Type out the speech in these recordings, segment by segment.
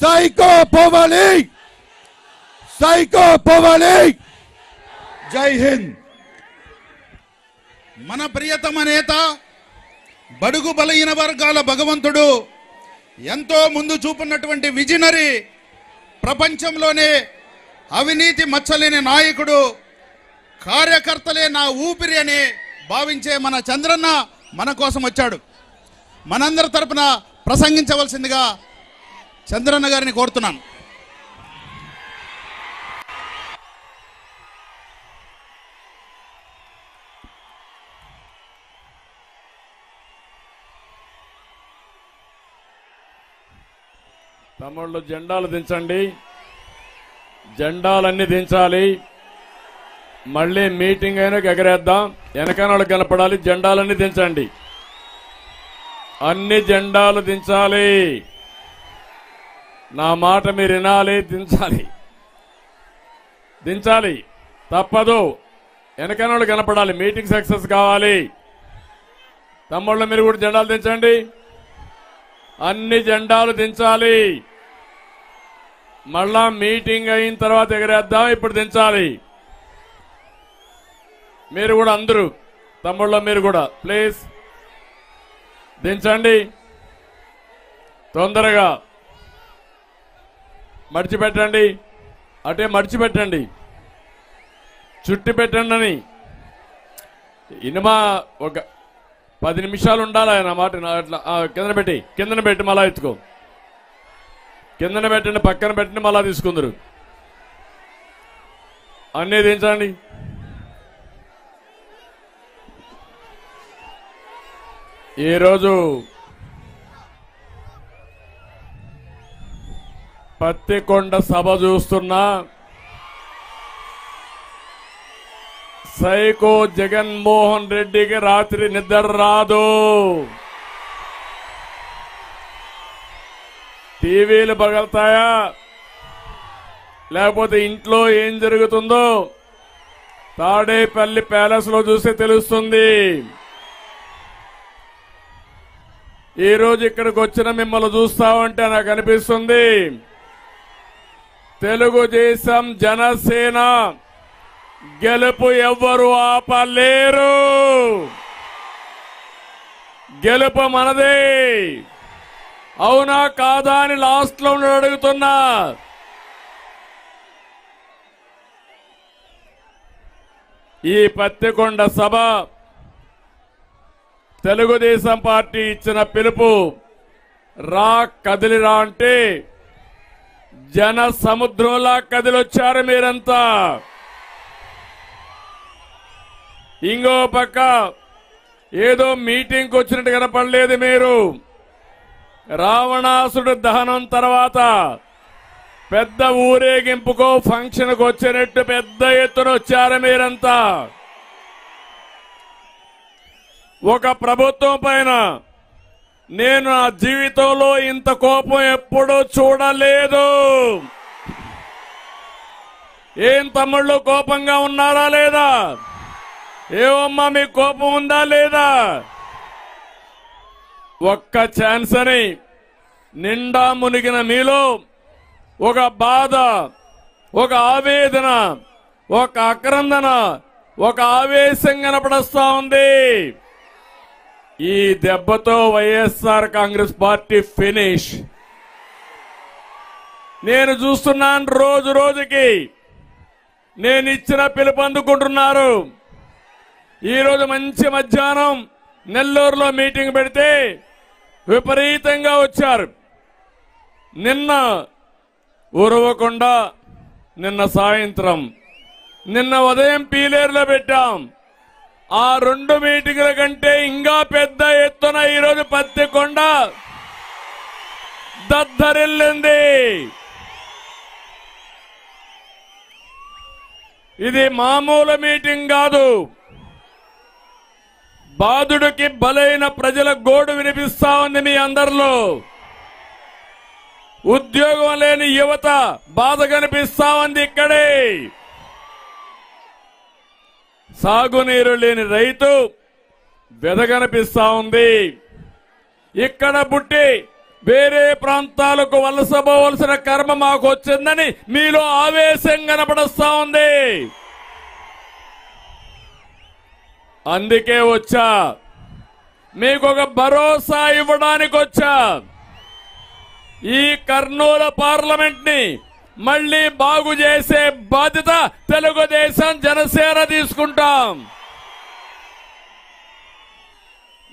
Psycho పోవాలి, psycho పోవాలి. జై హింద్. మన ప్రియతమ నేత, బడుగు బలహీన వర్గాల భగవంతుడు, ఎంతో ముందు చూపున్నటువంటి విజనరీ, ప్రపంచంలోనే అవినీతి మచ్చలేని నాయకుడు, కార్యకర్తలే నా ఊపిరి అని భావించే మన చంద్రన్న మన కోసం వచ్చాడు. మనందరి తరపున ప్రసంగించవలసిందిగా చంద్రన్న గారిని కోరుతున్నాను. తమ్ముళ్ళు జెండాలు దించండి, జెండాలన్నీ దించాలి. మళ్ళీ మీటింగ్ అయినా ఎగరేద్దాం, వెనకనాళ్ళు కనపడాలి. జెండాలన్నీ దించండి, అన్ని జెండాలు దించాలి. నా మాట మీరు వినాలి, దించాలి, దించాలి, తప్పదు. వెనకనాళ్ళు కనపడాలి, మీటింగ్ సక్సెస్ కావాలి. తమ్ముళ్ళు మీరు కూడా జెండాలు దించండి, అన్ని జెండాలు దించాలి. మళ్ళా మీటింగ్ అయిన తర్వాత ఎగరేద్దాం, ఇప్పుడు దించాలి. మీరు కూడా అందరూ తమ్ముళ్ళు మీరు కూడా ప్లీజ్ దించండి తొందరగా. మడిచిపెట్టండి, అటే మడిచిపెట్టండి, చుట్టి పెట్టండి అని. ఇనుమా ఒక 10 నిమిషాలు ఉండాలి ఆయన మాట. అట్లా కిందన పెట్టి మళ్ళా ఎత్తుకో, కిందన పెట్టండి, పక్కన పెట్టండి, మళ్ళా తీసుకుందరు. అన్నీ దించండి. ఈరోజు పత్తికొండ సభ చూస్తున్నా. సైకో జగన్మోహన్ రెడ్డికి రాత్రి నిద్ర రాదు. టీవీలు పగలుతాయా, లేకపోతే ఇంట్లో ఏం జరుగుతుందో తాడేపల్లి ప్యాలెస్ లో చూస్తే తెలుస్తుంది. ఈ రోజు ఇక్కడికి వచ్చిన మిమ్మల్ని చూస్తామంటే నాకు అనిపిస్తుంది తెలుగుదేశం జనసేన గెలుపు ఎవ్వరు ఆపలేరు. గెలుపు మనదే. అవునా కాదా అని లాస్ట్ లో అడుగుతున్నా. ఈ పత్తికొండ సభ తెలుగుదేశం పార్టీ ఇచ్చిన పిలుపు. రా కదిలిరా అంటే జన సముద్రంలా కదిలొచ్చారు మీరంతా. ఇంకో పక్క ఏదో మీటింగ్కి వచ్చినట్టు కనపడలేదు మీరు. రావణాసుడు దహనం తర్వాత పెద్ద ఊరేగింపుకో ఫంక్షన్కు వచ్చినట్టు పెద్ద ఎత్తున వచ్చారు మీరంతా. ఒక ప్రభుత్వం పైన నేను నా జీవితంలో ఇంత కోపం ఎప్పుడూ చూడలేదు. ఏం తమ్ముళ్ళు కోపంగా ఉన్నారా లేదా? ఏమమ్మా మీకు కోపం ఉందా లేదా? ఒక్క ఛాన్స్ అని నిండా మునిగిన మీలో ఒక బాధ, ఒక ఆవేదన, ఒక ఆక్రందన, ఒక ఆవేశం కనపడస్తా ఉంది. ఈ దెబ్బతో వైఎస్ఆర్ కాంగ్రెస్ పార్టీ ఫినిష్. నేను చూస్తున్నాను రోజు రోజుకి నేను ఇచ్చిన పిలుపు అందుకుంటున్నారు. ఈరోజు మంచి మధ్యాహ్నం నెల్లూరులో మీటింగ్ పెడితే విపరీతంగా వచ్చారు. నిన్న ఉరవకొండ, నిన్న సాయంత్రం, నిన్న ఉదయం పీలేరులో పెట్టాం. ఆ 2 మీటింగుల కంటే ఇంకా పెద్ద ఎత్తున ఈరోజు పత్తికొండ దద్దరిల్లింది. ఇది మామూలు మీటింగ్ కాదు. బాధుడికి బలైన ప్రజల గోడు వినిపిస్తా ఉంది మీ అందరిలో. ఉద్యోగం లేని యువత బాధ కనిపిస్తా ఉంది ఇక్కడే. సాగునీరు లేని రైతు వెద కనిపిస్తా ఉంది. ఇక్కడ పుట్టి వేరే ప్రాంతాలకు వలసపోవలసిన కర్మ మాకు వచ్చిందని మీలో ఆవేశం కనపడస్తా ఉంది. అందుకే వచ్చా, మీకు ఒక భరోసా ఇవ్వడానికి వచ్చా. ఈ కర్నూలు పార్లమెంట్ ని మళ్లీ బాగు చేసే బాధ్యత తెలుగుదేశం జనసేన తీసుకుంటాం.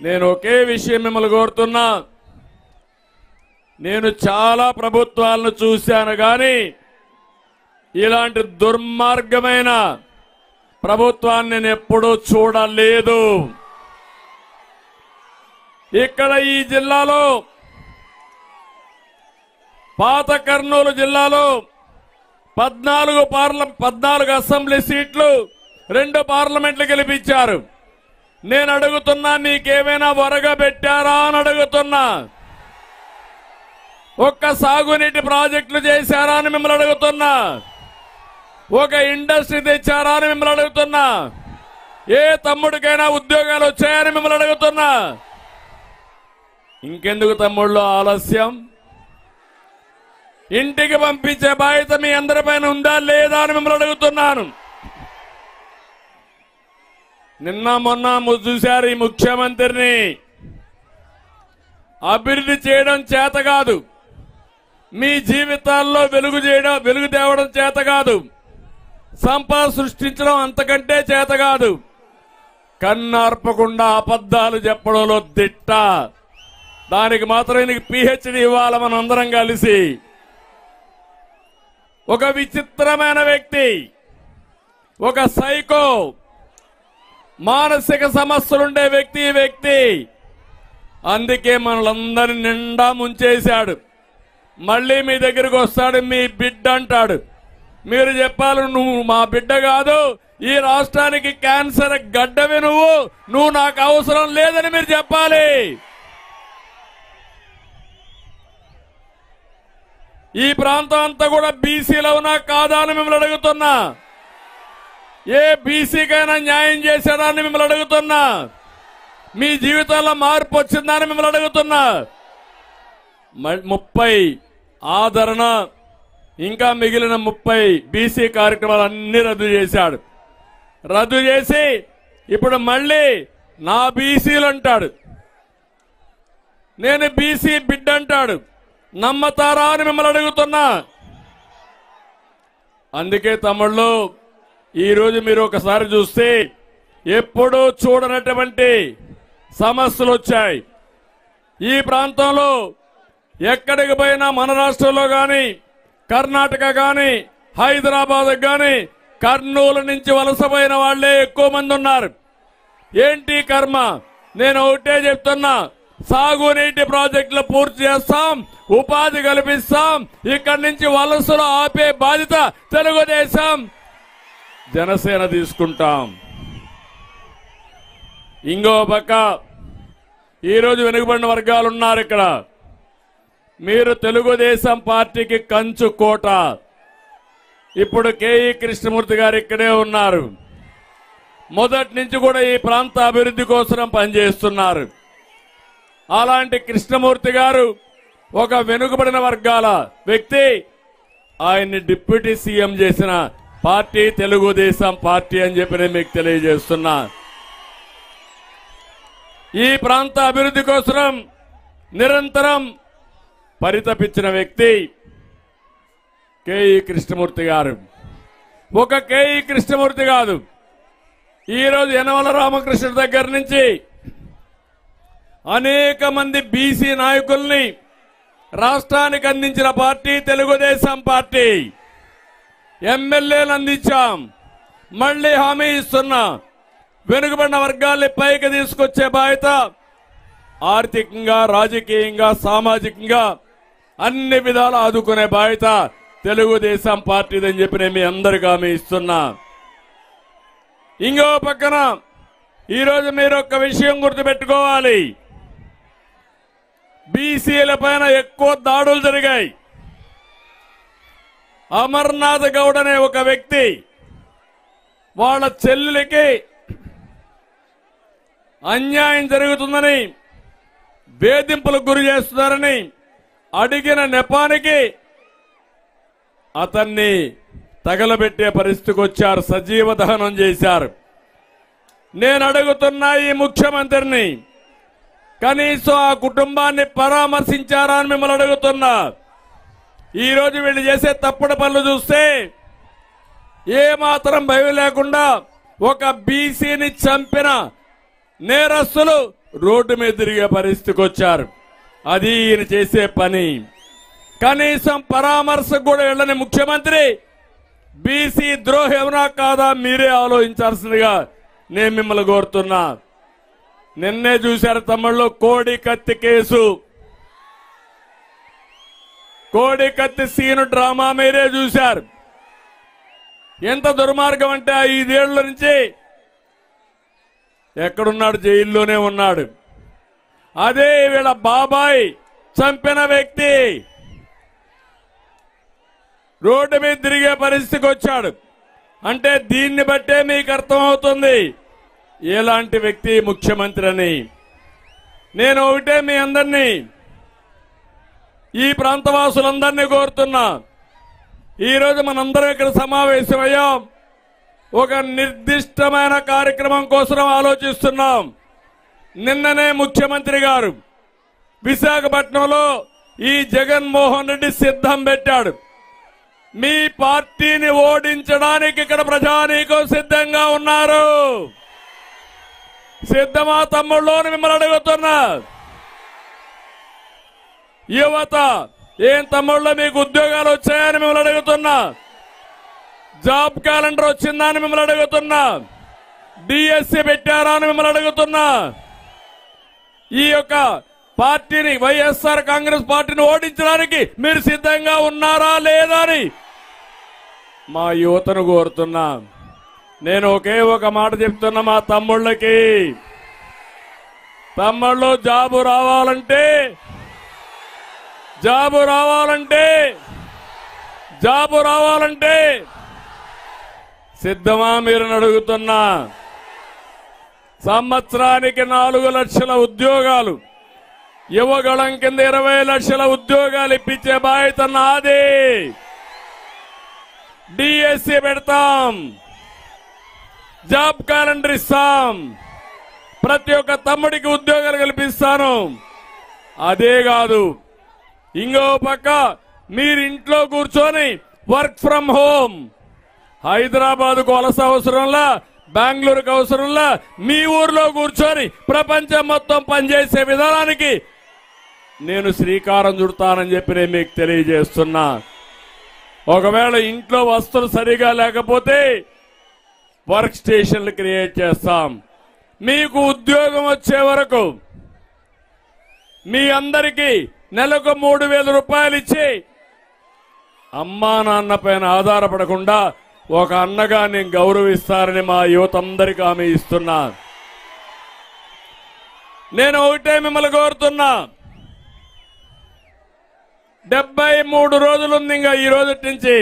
నేను ఒకే విషయం మిమ్మల్ని కోరుతున్నా. నేను చాలా ప్రభుత్వాలను చూశాను కానీ ఇలాంటి దుర్మార్గమైన ప్రభుత్వాన్ని నేను ఎప్పుడూ చూడలేదు. ఇక్కడ ఈ జిల్లాలో, పాత కర్నూలు జిల్లాలో 14 అసెంబ్లీ సీట్లు 2 పార్లమెంట్లు గెలిపించారు. నేను అడుగుతున్నా, మీకేమైనా వరగబెట్టారా అని అడుగుతున్నా. ఒక్క సాగునీటి ప్రాజెక్టులు చేశారా అని మిమ్మల్ని అడుగుతున్నా. ఒక ఇండస్ట్రీ తెచ్చారా అని మిమ్మల్ని అడుగుతున్నా. ఏ తమ్ముడికైనా ఉద్యోగాలు వచ్చాయని మిమ్మల్ని అడుగుతున్నా. ఇంకెందుకు తమ్ముళ్ళు ఆలస్యం? ఇంటికి పంపించే బాధ్యత మీ అందరిపైన ఉందా లేదా అని మిమ్మల్ని అడుగుతున్నాను. నిన్న మొన్న చూశారు, ఈ ముఖ్యమంత్రిని అభివృద్ధి చేయడం చేత కాదు, మీ జీవితాల్లో వెలుగు తేవడం చేత కాదు, సంపద సృష్టించడం అంతకంటే చేత కాదు. కన్నార్పకుండా అబద్ధాలు చెప్పడంలో దిట్ట. దానికి మాత్రం ఈయనకి PhD ఇవ్వాలి మనందరం కలిసి. ఒక విచిత్రమైన వ్యక్తి, ఒక సైకో, మానసిక సమస్యలుండే వ్యక్తి. అందుకే మనలందరినీ నిండా ముంచేశాడు. మళ్ళీ మీ దగ్గరికి వస్తాడు, మీ బిడ్డ అంటాడు. మీరు చెప్పాలి, నువ్వు మా బిడ్డ కాదు, ఈ రాష్ట్రానికి క్యాన్సర్ గడ్డవి, నువ్వు నాకు అవసరం లేదని మీరు చెప్పాలి. ఈ ప్రాంతం అంతా కూడా బీసీలో ఉన్నా కాదా అని మిమ్మల్ని అడుగుతున్నా. ఏ బీసీకైనా న్యాయం చేశాడా అని మిమ్మల్ని అడుగుతున్నా. మీ జీవితాల్లో మార్పు వచ్చిందా అని మిమ్మల్ని అడుగుతున్నా. 30 ఆదరణ, ఇంకా మిగిలిన 30 బీసీ కార్యక్రమాలన్నీ రద్దు చేశాడు. రద్దు చేసి ఇప్పుడు మళ్ళీ నా బీసీలు అంటాడు, నేను బీసీ బిడ్డ అంటాడు. నమ్మతారా అని మిమ్మల్ని అడుగుతున్నా. అందుకే తమ్ముళ్ళు, ఈరోజు మీరు ఒకసారి చూస్తే ఎప్పుడూ చూడనటువంటి సమస్యలు వచ్చాయి. ఈ ప్రాంతంలో ఎక్కడికి పోయినా, మన రాష్ట్రంలో గాని, కర్ణాటక గాని, హైదరాబాద్ గాని, కర్నూలు నుంచి వలసపోయిన వాళ్లే ఎక్కువ మంది ఉన్నారు. ఏంటి కర్మ? నేను ఒకటే చెప్తున్నా, సాగునీటి ప్రాజెక్టులు పూర్తి చేస్తాం, ఉపాధి కల్పిస్తాం. ఇక్కడి నుంచి వలసలు ఆపే బాధ్యత తెలుగుదేశం జనసేన తీసుకుంటాం. ఇంకో పక్క ఈరోజు వెనుకబడిన వర్గాలు ఉన్నారు ఇక్కడ. మీరు తెలుగుదేశం పార్టీకి కంచు కోట. ఇప్పుడు కేఈ కృష్ణమూర్తి గారు ఇక్కడే ఉన్నారు. మొదటి నుంచి కూడా ఈ ప్రాంత అభివృద్ధి కోసం పనిచేస్తున్నారు. అలాంటి కృష్ణమూర్తి గారు ఒక వెనుకబడిన వర్గాల వ్యక్తి. ఆయన్ని డిప్యూటీ సీఎం చేసిన పార్టీ తెలుగుదేశం పార్టీ అని చెప్పి నేను మీకు తెలియజేస్తున్నా. ఈ ప్రాంత అభివృద్ధి కోసం నిరంతరం పరితపించిన వ్యక్తి కేఈ కృష్ణమూర్తి గారు. ఒక కేఈ కృష్ణమూర్తి కాదు, ఈరోజు యనమల రామకృష్ణ దగ్గర నుంచి అనేక మంది బీసీ నాయకుల్ని రాష్ట్రానికి అందించిన పార్టీ తెలుగుదేశం పార్టీ. ఎమ్మెల్యేలు అందించాం. మళ్లీ హామీ ఇస్తున్నా, వెనుకబడిన వర్గాల్ని పైకి తీసుకొచ్చే బాధ్యత ఆర్థికంగా, రాజకీయంగా, సామాజికంగా అన్ని విధాలు ఆదుకునే బాధ్యత తెలుగుదేశం పార్టీదని చెప్పి నేను మీ అందరికీ హామీ ఇస్తున్నా. ఇంకో పక్కన ఈరోజు మీరు ఒక్క విషయం గుర్తుపెట్టుకోవాలి, బీసీల పైన ఎక్కువ దాడులు జరిగాయి. అమర్నాథ్ గౌడ్ అనే ఒక వ్యక్తి వాళ్ళ చెల్లెలికి అన్యాయం జరుగుతుందని, వేధింపులకు గురి చేస్తున్నారని అడిగిన నెపానికి అతన్ని తగలబెట్టే పరిస్థితికి వచ్చారు, సజీవ దహనం చేశారు. నేను అడుగుతున్నా ఈ ముఖ్యమంత్రిని, కనీసం ఆ కుటుంబాన్ని పరామర్శించారా అని మిమ్మల్ని అడుగుతున్నా. ఈరోజు వీళ్ళు చేసే తప్పుడు పనులు చూస్తే ఏమాత్రం భయం లేకుండా ఒక బీసీని చంపిన నేరస్తులు రోడ్డు మీద తిరిగే పరిస్థితికి వచ్చారు. అది ఈయన చేసే పని. కనీసం పరామర్శకు కూడా వెళ్ళని ముఖ్యమంత్రి బీసీ ద్రోహేమనా కాదా మీరే ఆలోచించాల్సిందిగా నేను మిమ్మల్ని కోరుతున్నా. నిన్నే చూశారు తమ్ముళ్ళు కోడి కత్తి కేసు, కోడి కత్తి సీను డ్రామా మీరే చూశారు. ఎంత దుర్మార్గం అంటే 5 ఏళ్ల నుంచి ఎక్కడున్నాడు? జైల్లోనే ఉన్నాడు. అదే వీళ్ళ బాబాయ్ చంపిన వ్యక్తి రోడ్డు మీద తిరిగే పరిస్థితికి వచ్చాడు. అంటే దీన్ని బట్టే మీకు అర్థమవుతుంది ఎలాంటి వ్యక్తి ముఖ్యమంత్రి అని. నేను ఒకటే మీ అందరినీ, ఈ ప్రాంతవాసులందరినీ కోరుతున్నా, ఈరోజు మనందరం ఇక్కడ సమావేశమయ్యాం. ఒక నిర్దిష్టమైన కార్యక్రమం కోసం ఆలోచిస్తున్నాం. నిన్ననే ముఖ్యమంత్రి గారు విశాఖపట్నంలో ఈ జగన్మోహన్ రెడ్డి సిద్ధం పెట్టాడు. మీ పార్టీని ఓడించడానికి ఇక్కడ ప్రజానీకం సిద్ధంగా ఉన్నారు. సిద్ధమా తమ్ముళ్ళు అని మిమ్మల్ని అడుగుతున్నా. యువత ఏం తమ్ముళ్ళు మీకు ఉద్యోగాలు వచ్చాయని మిమ్మల్ని అడుగుతున్నా. జాబ్ క్యాలెండర్ వచ్చిందా అని మిమ్మల్ని అడుగుతున్నా. డిఎస్సి పెట్టారా అని మిమ్మల్ని అడుగుతున్నా. ఈ యొక్క పార్టీని వైఎస్ఆర్ కాంగ్రెస్ పార్టీని ఓడించడానికి మీరు సిద్ధంగా ఉన్నారా లేదా అని మా యువతను కోరుతున్నా. నేను ఒకే ఒక మాట చెప్తున్నా మా తమ్ముళ్ళకి, తమ్ముళ్ళు జాబు రావాలంటే సిద్ధమా మీరు అడుగుతున్నా. సంవత్సరానికి 4 లక్షల ఉద్యోగాలు, యువగళం కింద 20 లక్షల ఉద్యోగాలు ఇప్పించే బాధ్యత నాది. డిఎస్సి పెడతాం, జాబ్ క్యాలెండర్ ఇస్తాం, ప్రతి ఒక్క తమ్ముడికి ఉద్యోగాలు కల్పిస్తాను. అదే కాదు, ఇంకో పక్క మీరు ఇంట్లో కూర్చొని వర్క్ ఫ్రం హోమ్, హైదరాబాద్కు వలస అవసరంలా, బెంగళూరుకు అవసరంలా, మీ ఊర్లో కూర్చొని ప్రపంచం మొత్తం పనిచేసే విధానానికి నేను శ్రీకారం చుడతానని చెప్పి నేను మీకు తెలియజేస్తున్నా. ఒకవేళ ఇంట్లో వస్తువులు సరిగా లేకపోతే వర్క్ స్టేషన్లు క్రియేట్ చేస్తాం. మీకు ఉద్యోగం వచ్చే వరకు మీ అందరికీ నెలకు 3,000 రూపాయలు ఇచ్చి అమ్మా నాన్న పైన ఆధారపడకుండా ఒక అన్నగా నేను గౌరవిస్తారని మా యువత అందరికీ హామీ ఇస్తున్నా. నేను ఒకటే మిమ్మల్ని కోరుతున్నా, 73 రోజులు ఉంది ఇంకా ఈ రోజు నుంచి.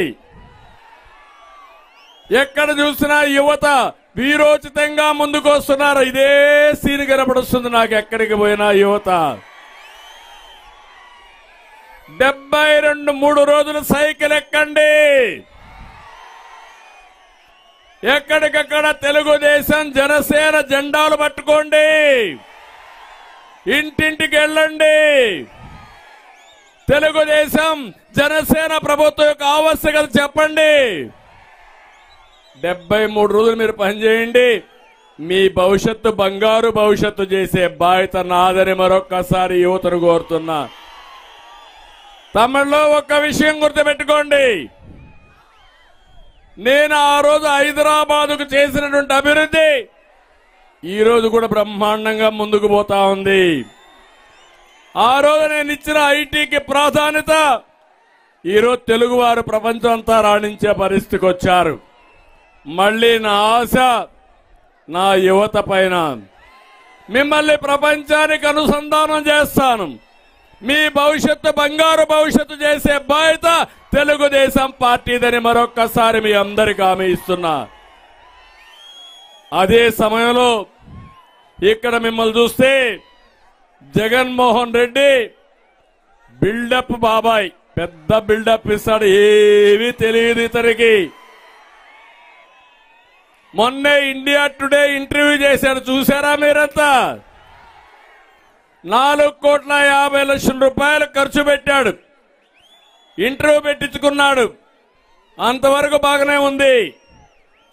ఎక్కడ చూసినా యువత వీరోచితంగా ముందుకు వస్తున్నారు. ఇదే సీన్ కనపడుస్తుంది నాకు ఎక్కడికి పోయినా యువత. 72 రోజులు సైకిల్ ఎక్కండి. ఎక్కడికక్కడ తెలుగుదేశం జనసేన జెండాలు పట్టుకోండి. ఇంటింటికి వెళ్ళండి. తెలుగుదేశం జనసేన ప్రభుత్వం యొక్క ఆవశ్యకత చెప్పండి. 73 రోజులు మీరు పనిచేయండి. మీ భవిష్యత్తు బంగారు భవిష్యత్తు చేసే బాధ్యత నాదని మరొక్కసారి యువతను కోరుతున్నా. తమిళలో ఒక్క విషయం గుర్తుపెట్టుకోండి, నేను ఆ రోజు హైదరాబాదుకు చేసినటువంటి అభివృద్ధి ఈ రోజు కూడా బ్రహ్మాండంగా ముందుకు పోతా ఉంది. ఆ రోజు నేను ఇచ్చిన ఐటీకి ప్రాధాన్యత ఈరోజు తెలుగువారు ప్రపంచం అంతా రాణించే పరిస్థితికి వచ్చారు. మళ్ళీ నా ఆశ నా యువత పైన. మిమ్మల్ని ప్రపంచానికి అనుసంధానం చేస్తాను. మీ భవిష్యత్తు బంగారు భవిష్యత్తు చేసే బాధ్యత తెలుగుదేశం పార్టీదని మరొక్కసారి మీ అందరికీ హామీ ఇస్తున్నా. అదే సమయంలో ఇక్కడ మిమ్మల్ని చూస్తే జగన్మోహన్ రెడ్డి బిల్డప్ బాబాయ్ పెద్ద బిల్డప్ ఇస్తాడు, ఏమీ తెలియదు ఇతనికి. మొన్నే ఇండియా టుడే ఇంటర్వ్యూ చేశాడు, చూసారా మీరంతా? 4,50,00,000 రూపాయలు ఖర్చు పెట్టాడు, ఇంటర్వ్యూ పెట్టించుకున్నాడు, అంతవరకు బాగానే ఉంది.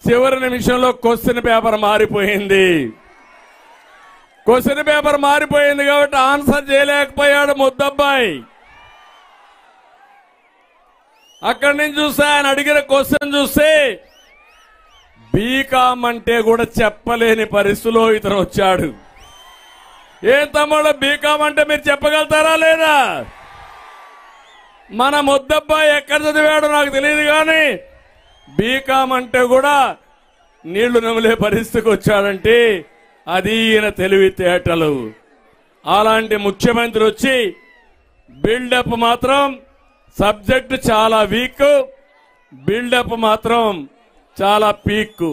చివరి నిమిషంలో క్వశ్చన్ పేపర్ మారిపోయింది. క్వశ్చన్ పేపర్ మారిపోయింది కాబట్టి ఆన్సర్ చేయలేకపోయాడు ముద్దబ్బాయి. అక్కడి నుంచి చూస్తే ఆయన అడిగిన క్వశ్చన్ చూస్తే బీకామ్ అంటే కూడా చెప్పలేని పరిస్థితిలో ఇతను వచ్చాడు. ఏం తమ్ముడు బీకామ్ అంటే మీరు చెప్పగలుగుతారా లేదా? మన ముద్దబ్బాయి ఎక్కడ చదివాడో నాకు తెలియదు కానీ బీకామ్ అంటే కూడా నీళ్లు నమిలే పరిస్థితికి వచ్చాడంటే అది ఈయన తెలివితేటలు. అలాంటి ముఖ్యమంత్రి వచ్చి బిల్డప్ మాత్రం సబ్జెక్ట్ చాలా వీక్, బిల్డప్ మాత్రం చాలా పీక్,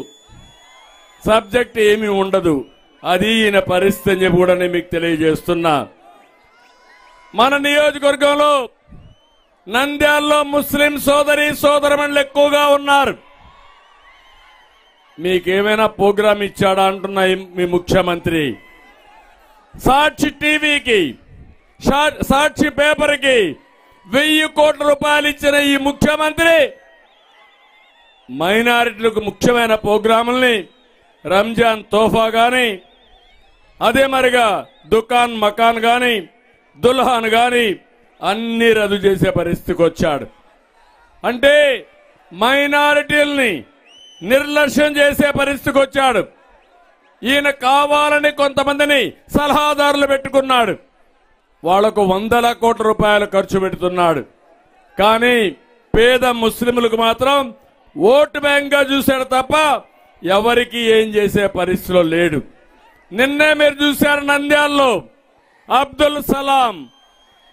సబ్జెక్ట్ ఏమీ ఉండదు. అది ఈయన పరిస్థితి అని చెప్పి కూడా నేను మీకు తెలియజేస్తున్నా. మన నియోజకవర్గంలో నంద్యాలలో ముస్లిం సోదరమణులు ఎక్కువగా ఉన్నారు. మీకేమైనా ప్రోగ్రాం ఇచ్చాడా అంటున్నా మీ ముఖ్యమంత్రి. సాక్షి టీవీకి, సాక్షి పేపర్కి 1000 కోట్ల రూపాయలు ఇచ్చిన ఈ ముఖ్యమంత్రి మైనారిటీలకు ముఖ్యమైన ప్రోగ్రాముల్ని రంజాన్ తోఫా గాని, అదే మరిగా దుకాన్ మకాన్ గాని, దుల్హాన్ గాని అన్ని రద్దు చేసే పరిస్థితికి వచ్చాడు. అంటే మైనారిటీల్ని నిర్లక్ష్యం చేసే పరిస్థితికి వచ్చాడు. ఈయన కావాలని కొంతమందిని సలహాదారులు పెట్టుకున్నాడు, వాళ్లకు 100 కోట్ల రూపాయలు ఖర్చు పెడుతున్నాడు. కానీ పేద ముస్లింలకు మాత్రం ఓటు బ్యాంక్ గా చూశాడు తప్ప ఎవరికి ఏం చేసే పరిస్థితిలో లేడు. నిన్నే మీరు చూశారు నంద్యాలలో అబ్దుల్ సలాం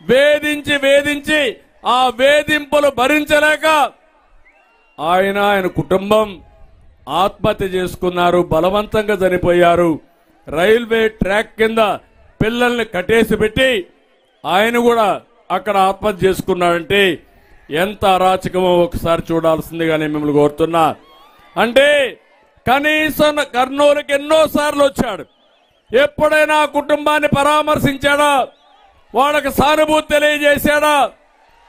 వేధించి ఆ వేధింపులు భరించలేక ఆయన కుటుంబం ఆత్మహత్య చేసుకున్నారు, బలవంతంగా చనిపోయారు. రైల్వే ట్రాక్ కింద పిల్లల్ని కట్టేసి పెట్టి ఆయన కూడా అక్కడ ఆత్మహత్య చేసుకున్నాడంటే ఎంత అరాచకమో ఒకసారి చూడాల్సిందిగా నేను మిమ్మల్ని కోరుతున్నా. అంటే కనీసం కర్నూలుకి ఎన్నోసార్లు వచ్చాడు, ఎప్పుడైనా ఆ కుటుంబాన్ని పరామర్శించాడా, వాళ్ళకి సానుభూతి తెలియజేశాడా?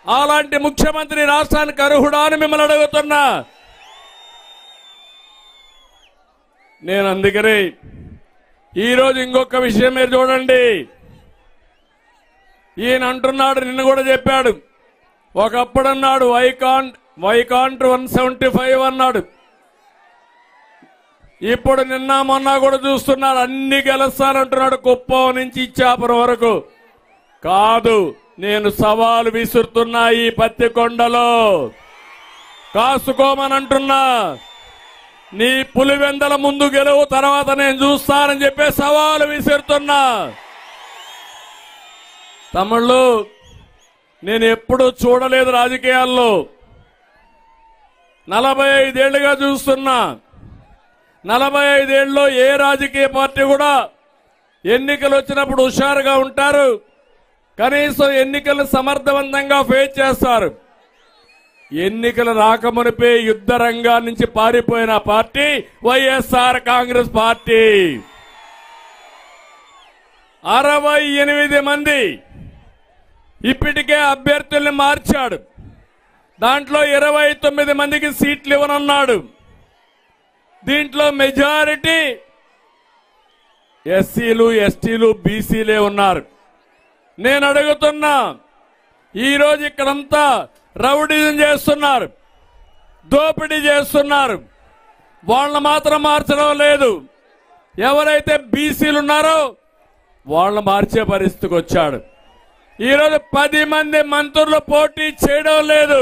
అలాంటి ముఖ్యమంత్రి రాష్ట్రానికి అర్హుడా అని మిమ్మల్ని అడుగుతున్నా. నేను అందుకని ఈరోజు ఇంకొక విషయం మీరు చూడండి. ఈయన అంటున్నాడు, నిన్న కూడా చెప్పాడు, ఒకప్పుడు అన్నాడు వైకాంట్ 175 అన్నాడు. ఇప్పుడు నిన్న మొన్న కూడా చూస్తున్నారు అన్ని గెలుస్తానంటున్నాడు, కుప్పం నుంచి ఇచ్చాపురం వరకు. కాదు, నేను సవాలు విసురుతున్నా, ఈ పత్తికొండలో కాసుకోమని అంటున్నా. నీ పులివెందల ముందు గెలువు, తర్వాత నేను చూస్తానని చెప్పి సవాలు విసురుతున్నా. తమిళ్ళు నేను ఎప్పుడూ చూడలేదు రాజకీయాల్లో, 45 ఏళ్లుగా చూస్తున్నా. 45 ఏళ్ళలో ఏ రాజకీయ పార్టీ కూడా ఎన్నికలు వచ్చినప్పుడు హుషారుగా ఉంటారు, కనీసం ఎన్నికలు సమర్థవంతంగా ఫేస్ చేస్తారు. ఎన్నికలు రాకమునిపే యుద్ధ రంగా నుంచి పారిపోయిన పార్టీ వైఎస్ఆర్ కాంగ్రెస్ పార్టీ. 68 మంది ఇప్పటికే అభ్యర్థుల్ని మార్చాడు, దాంట్లో 29 మందికి సీట్లు ఇవ్వనున్నాడు. దీంట్లో మెజారిటీ ఎస్సీలు, ఎస్టీలు, బీసీలే ఉన్నారు. నేను అడుగుతున్నా, ఈరోజు ఇక్కడంతా రౌడీజం చేస్తున్నారు, దోపిడీ చేస్తున్నారు, వాళ్ళని మాత్రం మార్చడం లేదు. ఎవరైతే బీసీలు ఉన్నారో వాళ్ళని మార్చే పరిస్థితికి వచ్చాడు. ఈరోజు 10 మంది మంత్రులు పోటీ చేయడం లేదు,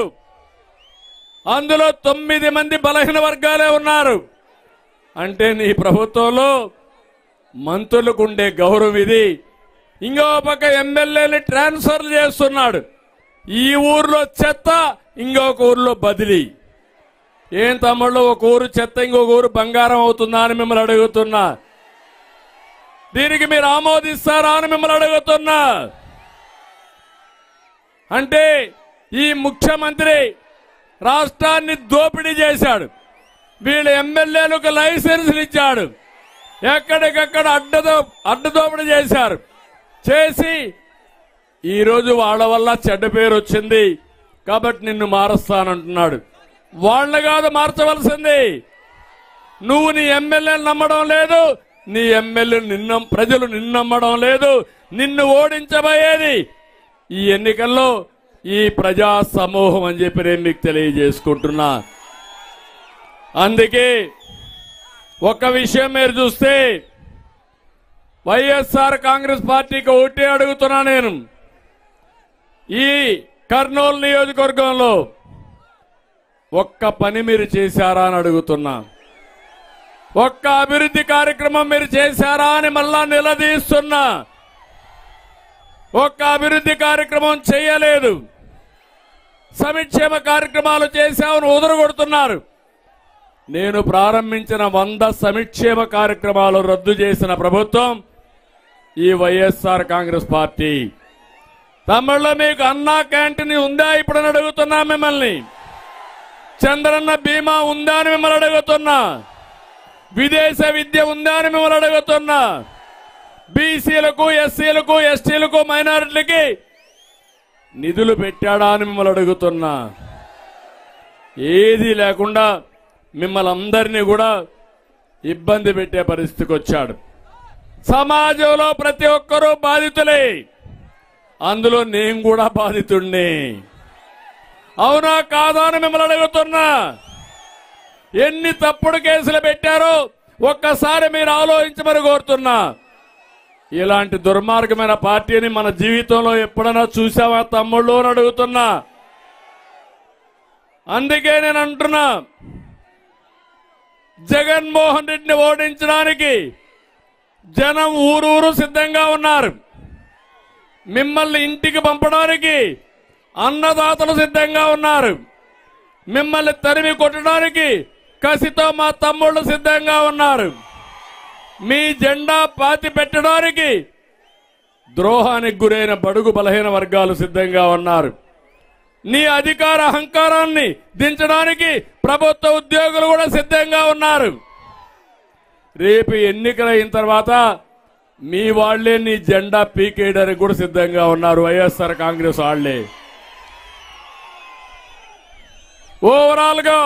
అందులో 9 మంది బలహీన వర్గాలే ఉన్నారు. అంటే నీ ప్రభుత్వంలో మంత్రులకు ఉండే గౌరవం ఇది. ఇంకో పక్క ఎమ్మెల్యేని ట్రాన్స్ఫర్లు చేస్తున్నాడు. ఈ ఊర్లో చెత్త, ఇంకొక ఊర్లో బదిలీ. ఏం తమ్ముళ్ళు, ఒక ఊరు చెత్త ఇంకొక ఊరు బంగారం అవుతుందా అని మిమ్మల్ని అడుగుతున్నా. దీనికి మీరు ఆమోదిస్తారా అని మిమ్మల్ని అడుగుతున్నా. అంటే ఈ ముఖ్యమంత్రి రాష్ట్రాన్ని దోపిడీ చేశాడు. వీళ్ళ ఎమ్మెల్యేలకు లైసెన్సులు ఇచ్చాడు. ఎక్కడికక్కడ అడ్డదోపిడీ చేశారు. చేసి ఈరోజు వాళ్ళ వల్ల చెడ్డ పేరు వచ్చింది కాబట్టి నిన్ను మారుస్తానంటున్నాడు. వాళ్ళ కాదు మార్చవలసింది. నువ్వు నీ ఎమ్మెల్యేలు నమ్మడం లేదు, నీ ఎమ్మెల్యే ప్రజలు నిన్ను నమ్మడం లేదు. నిన్ను ఓడించబోయేది ఈ ఎన్నికల్లో ఈ ప్రజా సమూహం అని చెప్పి నేను మీకు తెలియజేసుకుంటున్నా. అందుకే ఒక విషయం మీరు చూస్తే వైఎస్ఆర్ కాంగ్రెస్ పార్టీకి ఒకటే అడుగుతున్నా. నేను ఈ కర్నూలు నియోజకవర్గంలో ఒక్క పని మీరు చేశారా అని అడుగుతున్నా. ఒక్క అభివృద్ధి కార్యక్రమం మీరు చేశారా అని మళ్ళా నిలదీస్తున్నా. ఒక్క అభివృద్ధి కార్యక్రమం చేయలేదు. సంక్షేమ కార్యక్రమాలు చేశామని ఉదరగొడుతున్నారు. నేను ప్రారంభించిన 100 సంక్షేమ కార్యక్రమాలు రద్దు చేసిన ప్రభుత్వం ఈ వైఎస్ఆర్ కాంగ్రెస్ పార్టీ. తమిళలో మీకు అన్నా క్యాంటీన్ ఉందా ఇప్పుడని అడుగుతున్నా మిమ్మల్ని. చంద్రన్న బీమా ఉందా అని మిమ్మల్ని అడుగుతున్నా. విదేశ విద్య ఉందా అని మిమ్మల్ని అడుగుతున్నా. బీసీలకు, ఎస్సీలకు, ఎస్టీలకు, మైనారిటీలకి నిధులు పెట్టాడా అని మిమ్మల్ని అడుగుతున్నా. ఏది లేకుండా మిమ్మల్ని అందరినీ కూడా ఇబ్బంది పెట్టే పరిస్థితికి వచ్చాడు. సమాజంలో ప్రతి ఒక్కరూ బాధితులే, అందులో నేను కూడా బాధితుణ్ణి. అవునా కాదా అని మిమ్మల్ని అడుగుతున్నా. ఎన్ని తప్పుడు కేసులు పెట్టారో ఒక్కసారి మీరు ఆలోచించమని కోరుతున్నా. ఇలాంటి దుర్మార్గమైన పార్టీని మన జీవితంలో ఎప్పుడైనా చూసావా తమ్ముళ్ళు అని అడుగుతున్నా. అందుకే నేను అంటున్నా, జగన్మోహన్ రెడ్డిని ఓడించడానికి జనం ఊరూరు సిద్ధంగా ఉన్నారు. మిమ్మల్ని ఇంటికి పంపడానికి అన్నదాతలు సిద్ధంగా ఉన్నారు. మిమ్మల్ని తరిమి కొట్టడానికి కసితో మా తమ్ముళ్ళు సిద్ధంగా ఉన్నారు. మీ జెండా పాతి పెట్టడానికి ద్రోహానికి గురైన బడుగు బలహీన వర్గాలు సిద్ధంగా ఉన్నారు. నీ అధికార అహంకారాన్ని దించడానికి ప్రభుత్వ ఉద్యోగులు కూడా సిద్ధంగా ఉన్నారు. రేపు ఎన్నికలైన తర్వాత మీ వాళ్లే నీ జెండా పీకేయడానికి కూడా సిద్ధంగా ఉన్నారు. వైఎస్ఆర్ కాంగ్రెస్ వాళ్లే. ఓవరాల్ గా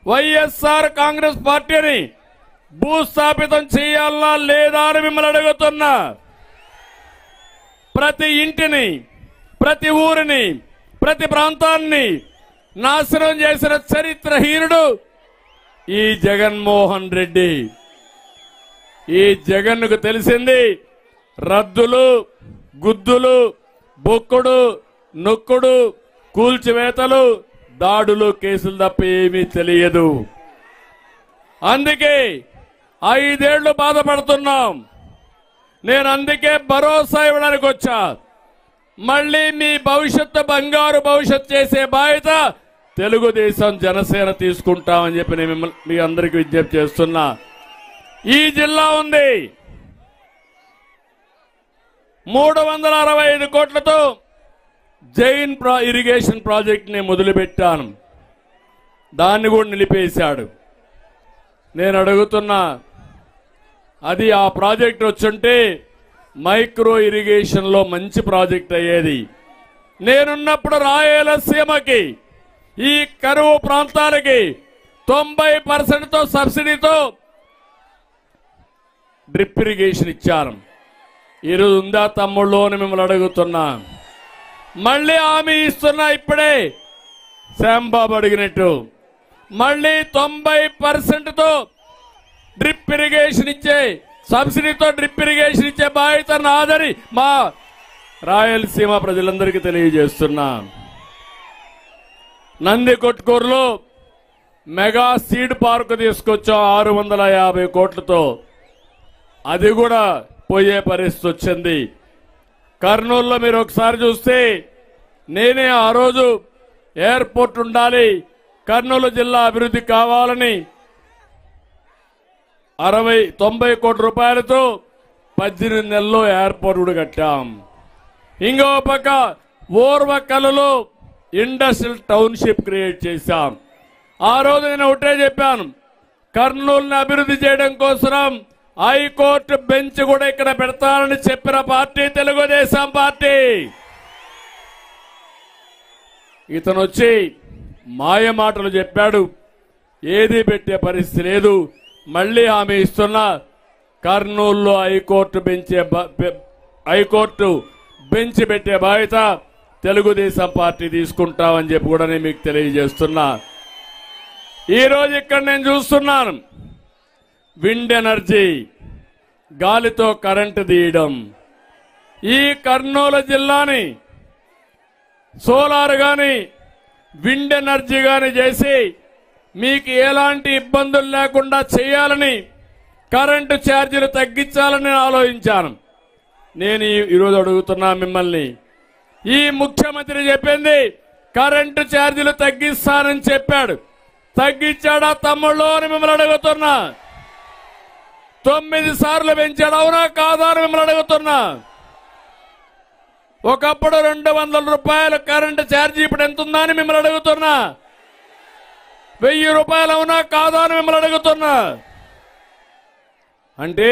వైఎస్ఆర్ కాంగ్రెస్ పార్టీని భూస్థాపితం చేయాలా లేదా అని మిమ్మల్ని అడుగుతున్నా. ప్రతి ఇంటిని, ప్రతి ఊరిని, ప్రతి ప్రాంతాన్ని నాశనం చేసిన చరిత్రహీనుడు ఈ జగన్మోహన్ రెడ్డి. ఈ జగన్కు తెలిసింది రద్దులు, గుద్దులు, బొక్కుడు, నొక్కుడు, కూల్చివేతలు, దాడులు, కేసులు తప్ప ఏమీ తెలియదు. అందుకే 5 ఏళ్లు బాధపడుతున్నాం. నేను అందుకే భరోసా ఇవ్వడానికి వచ్చా. మళ్ళీ మీ భవిష్యత్తు బంగారు భవిష్యత్తు చేసే బాధ్యత తెలుగుదేశం, జనసేన తీసుకుంటామని చెప్పి నేను మీ అందరికీ విజ్ఞప్తి చేస్తున్నా. ఈ జిల్లా ఉంది 365 కోట్లతో జైన్ ఇరిగేషన్ ప్రాజెక్ట్ ని మొదలుపెట్టాను. దాన్ని కూడా నిలిపేశాడు. నేను అడుగుతున్నా, అది ఆ ప్రాజెక్ట్ వచ్చుంటే మైక్రో ఇరిగేషన్ లో మంచి ప్రాజెక్ట్ అయ్యేది. నేనున్నప్పుడు రాయలసీమకి, ఈ కరువు ప్రాంతాలకి 90% సబ్సిడీతో డ్రిప్ ఇరిగేషన్ ఇచ్చారు. ఈరోజు ఉందా తమ్ముళ్ళు అని మిమ్మల్ని అడుగుతున్నా. మళ్ళీ హామీ ఇస్తున్నా. ఇప్పుడే శ్యాంబాబు అడిగినట్టు మళ్ళీ 90%తో డ్రిప్ ఇరిగేషన్ ఇచ్చే, సబ్సిడీతో డ్రిప్ ఇరిగేషన్ ఇచ్చే బాధ్యత నాదని మా రాయలసీమ ప్రజలందరికీ తెలియజేస్తున్నా. నందికొట్కూరులో మెగా సీడ్ పార్క్ తీసుకొచ్చాం 650 కోట్లతో. అది కూడా పోయే పరిస్థితి వచ్చింది. కర్నూలులో మీరు ఒకసారి చూస్తే నేనే ఆ రోజు ఎయిర్పోర్ట్ ఉండాలి, కర్నూలు జిల్లా అభివృద్ధి కావాలని 90 కోట్ల రూపాయలతో 18 నెలల్లో ఎయిర్పోర్ట్ కూడా కట్టాం. ఇంకో పక్క ఓర్వకల్లో ఇండస్ట్రియల్ టౌన్షిప్ క్రియేట్ చేశాం. ఆ రోజు నేను ఒకటే చెప్పాను, కర్నూలుని అభివృద్ధి చేయడం కోసం హైకోర్టు బెంచ్ కూడా ఇక్కడ పెడతానని చెప్పిన పార్టీ తెలుగుదేశం పార్టీ. ఇతను వచ్చి మాయ మాటలు చెప్పాడు, ఏది పెట్టే పరిస్థితి లేదు. మళ్ళీ హామీ ఇస్తున్నా, కర్నూలులో హైకోర్టు బెంచ్ పెట్టే బాధ్యత తెలుగుదేశం పార్టీ తీసుకుంటామని చెప్పి కూడా నేను మీకు తెలియజేస్తున్నా. ఈరోజు ఇక్కడ నేను చూస్తున్నాను, విండ్ ఎనర్జీ, గాలితో కరెంటు తీయడం. ఈ కర్నూలు జిల్లాని సోలార్ గాని విండ్ ఎనర్జీ గాని చేసి మీకు ఎలాంటి ఇబ్బందులు లేకుండా చేయాలని, కరెంటు ఛార్జీలు తగ్గించాలని ఆలోచించాను. నేను ఈరోజు అడుగుతున్నా మిమ్మల్ని, ఈ ముఖ్యమంత్రి చెప్పింది కరెంటు ఛార్జీలు తగ్గిస్తానని చెప్పాడు, తగ్గించాడా తమ్ముళ్ళు అని మిమ్మల్ని అడుగుతున్నా. 9 సార్లు పెంచాడు, అవునా కాదా అని మిమ్మల్ని అడుగుతున్నా. ఒకప్పుడు 200 రూపాయలు కరెంటు ఛార్జీ, ఇప్పుడు ఎంత ఉందా అని మిమ్మల్ని అడుగుతున్నా. 1000 రూపాయలు అవునా కాదా అని మిమ్మల్ని అడుగుతున్నా. అంటే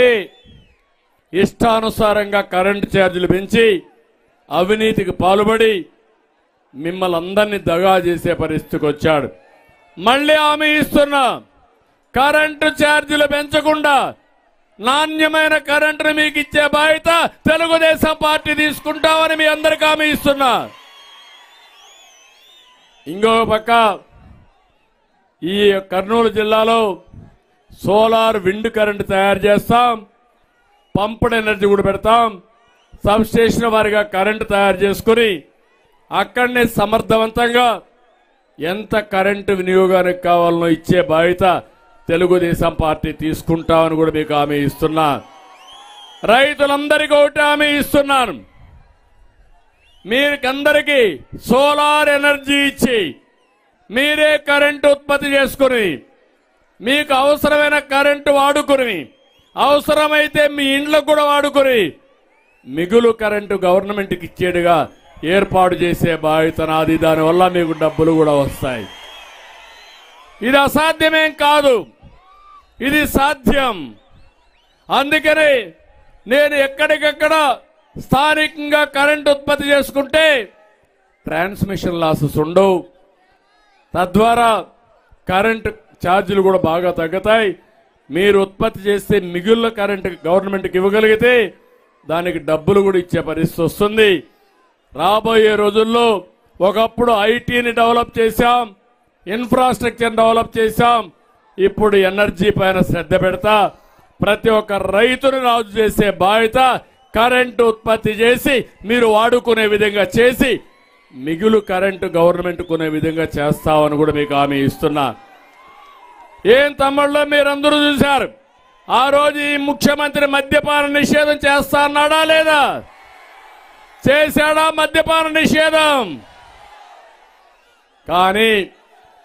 ఇష్టానుసారంగా కరెంటు ఛార్జీలు పెంచి అవినీతికి పాల్పడి మిమ్మల్ని అందరినీ దగా చేసే పరిస్థితికి వచ్చాడు. మళ్ళీ హామీ ఇస్తున్నా, కరెంటు ఛార్జీలు పెంచకుండా నాణ్యమైన కరెంటును మీకు ఇచ్చే బాధ్యత తెలుగుదేశం పార్టీ తీసుకుంటామని మీ అందరికీ హామీ ఇస్తున్నా. ఇంకో పక్క ఈ కర్నూలు జిల్లాలో సోలార్ విండ్ కరెంటు తయారు చేస్తాం, పంప్డ్ ఎనర్జీ కూడా పెడతాం. సబ్ స్టేషన్ వారిగా కరెంటు తయారు చేసుకుని అక్కడనే సమర్థవంతంగా ఎంత కరెంటు వినియోగానికి కావాలనో ఇచ్చే బాధ్యత తెలుగుదేశం పార్టీ తీసుకుంటామని కూడా మీకు హామీ ఇస్తున్నా. రైతులందరికీ ఒకటి హామీ ఇస్తున్నాను, మీకందరికీ సోలార్ ఎనర్జీ ఇచ్చి మీరే కరెంటు ఉత్పత్తి చేసుకుని మీకు అవసరమైన కరెంటు వాడుకుని, అవసరమైతే మీ ఇండ్లకు కూడా వాడుకుని మిగులు కరెంటు గవర్నమెంట్కి ఇచ్చేడుగా ఏర్పాటు చేసే బాధ్యత నాది. దానివల్ల మీకు డబ్బులు కూడా వస్తాయి. ఇది అసాధ్యమేం కాదు, ఇది సాధ్యం. అందుకని నేను ఎక్కడికక్కడ స్థానికంగా కరెంటు ఉత్పత్తి చేసుకుంటే ట్రాన్స్మిషన్ లాసెస్ ఉండవు, తద్వారా కరెంటు ఛార్జీలు కూడా బాగా తగ్గుతాయి. మీరు ఉత్పత్తి చేస్తే మిగుళ్ళ కరెంటు గవర్నమెంట్కి ఇవ్వగలిగితే దానికి డబ్బులు కూడా ఇచ్చే పరిస్థితి వస్తుంది. రాబోయే రోజుల్లో ఒకప్పుడు ఐటీని డెవలప్ చేశాం, ఇన్ఫ్రాస్ట్రక్చర్ డెవలప్ చేశాం, ఇప్పుడు ఎనర్జీ పైన శ్రద్ధ పెడతా ప్రతి ఒక్క రైతును రాజు చేసే బాధ్యత కరెంటు ఉత్పత్తి చేసి మీరు వాడుకునే విధంగా చేసి మిగులు కరెంటు గవర్నమెంట్ కొనే విధంగా చేస్తామని కూడా మీకు హామీ ఇస్తున్నా. ఏం తమ్ముళ్ళు మీరందరూ చూశారు, ఆ రోజు ఈ ముఖ్యమంత్రి మద్యపాన నిషేధం చేస్తా అన్నాడా లేదా? చేశాడా మద్యపాన నిషేధం? కానీ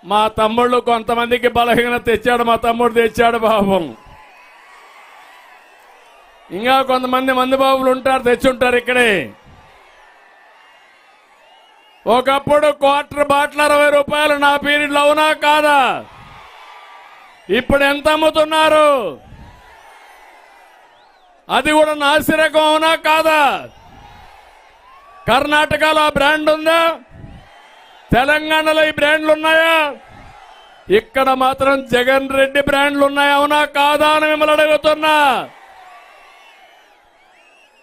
మా తమ్ముళ్ళు కొంతమందికి బలహీనత తెచ్చాడు, మా తమ్ముడు తెచ్చాడు పాపం. ఇంకా కొంతమంది మంది బాబులు ఉంటారు, తెచ్చుంటారు ఇక్కడే. ఒకప్పుడు క్వార్టర్ బాటిల్ 60 రూపాయలు నా పీరియడ్లో, అవునా కాదా? ఇప్పుడు ఎంత అమ్ముతున్నారు? అది కూడా నాసిరకం, అవునా కాదా? కర్ణాటకలో ఆ బ్రాండ్ ఉందా? తెలంగాణలో ఈ బ్రాండ్లు ఉన్నాయా? ఇక్కడ మాత్రం జగన్ రెడ్డి బ్రాండ్లు ఉన్నాయా, అవునా కాదా అని మిమ్మల్ని అడుగుతున్నా.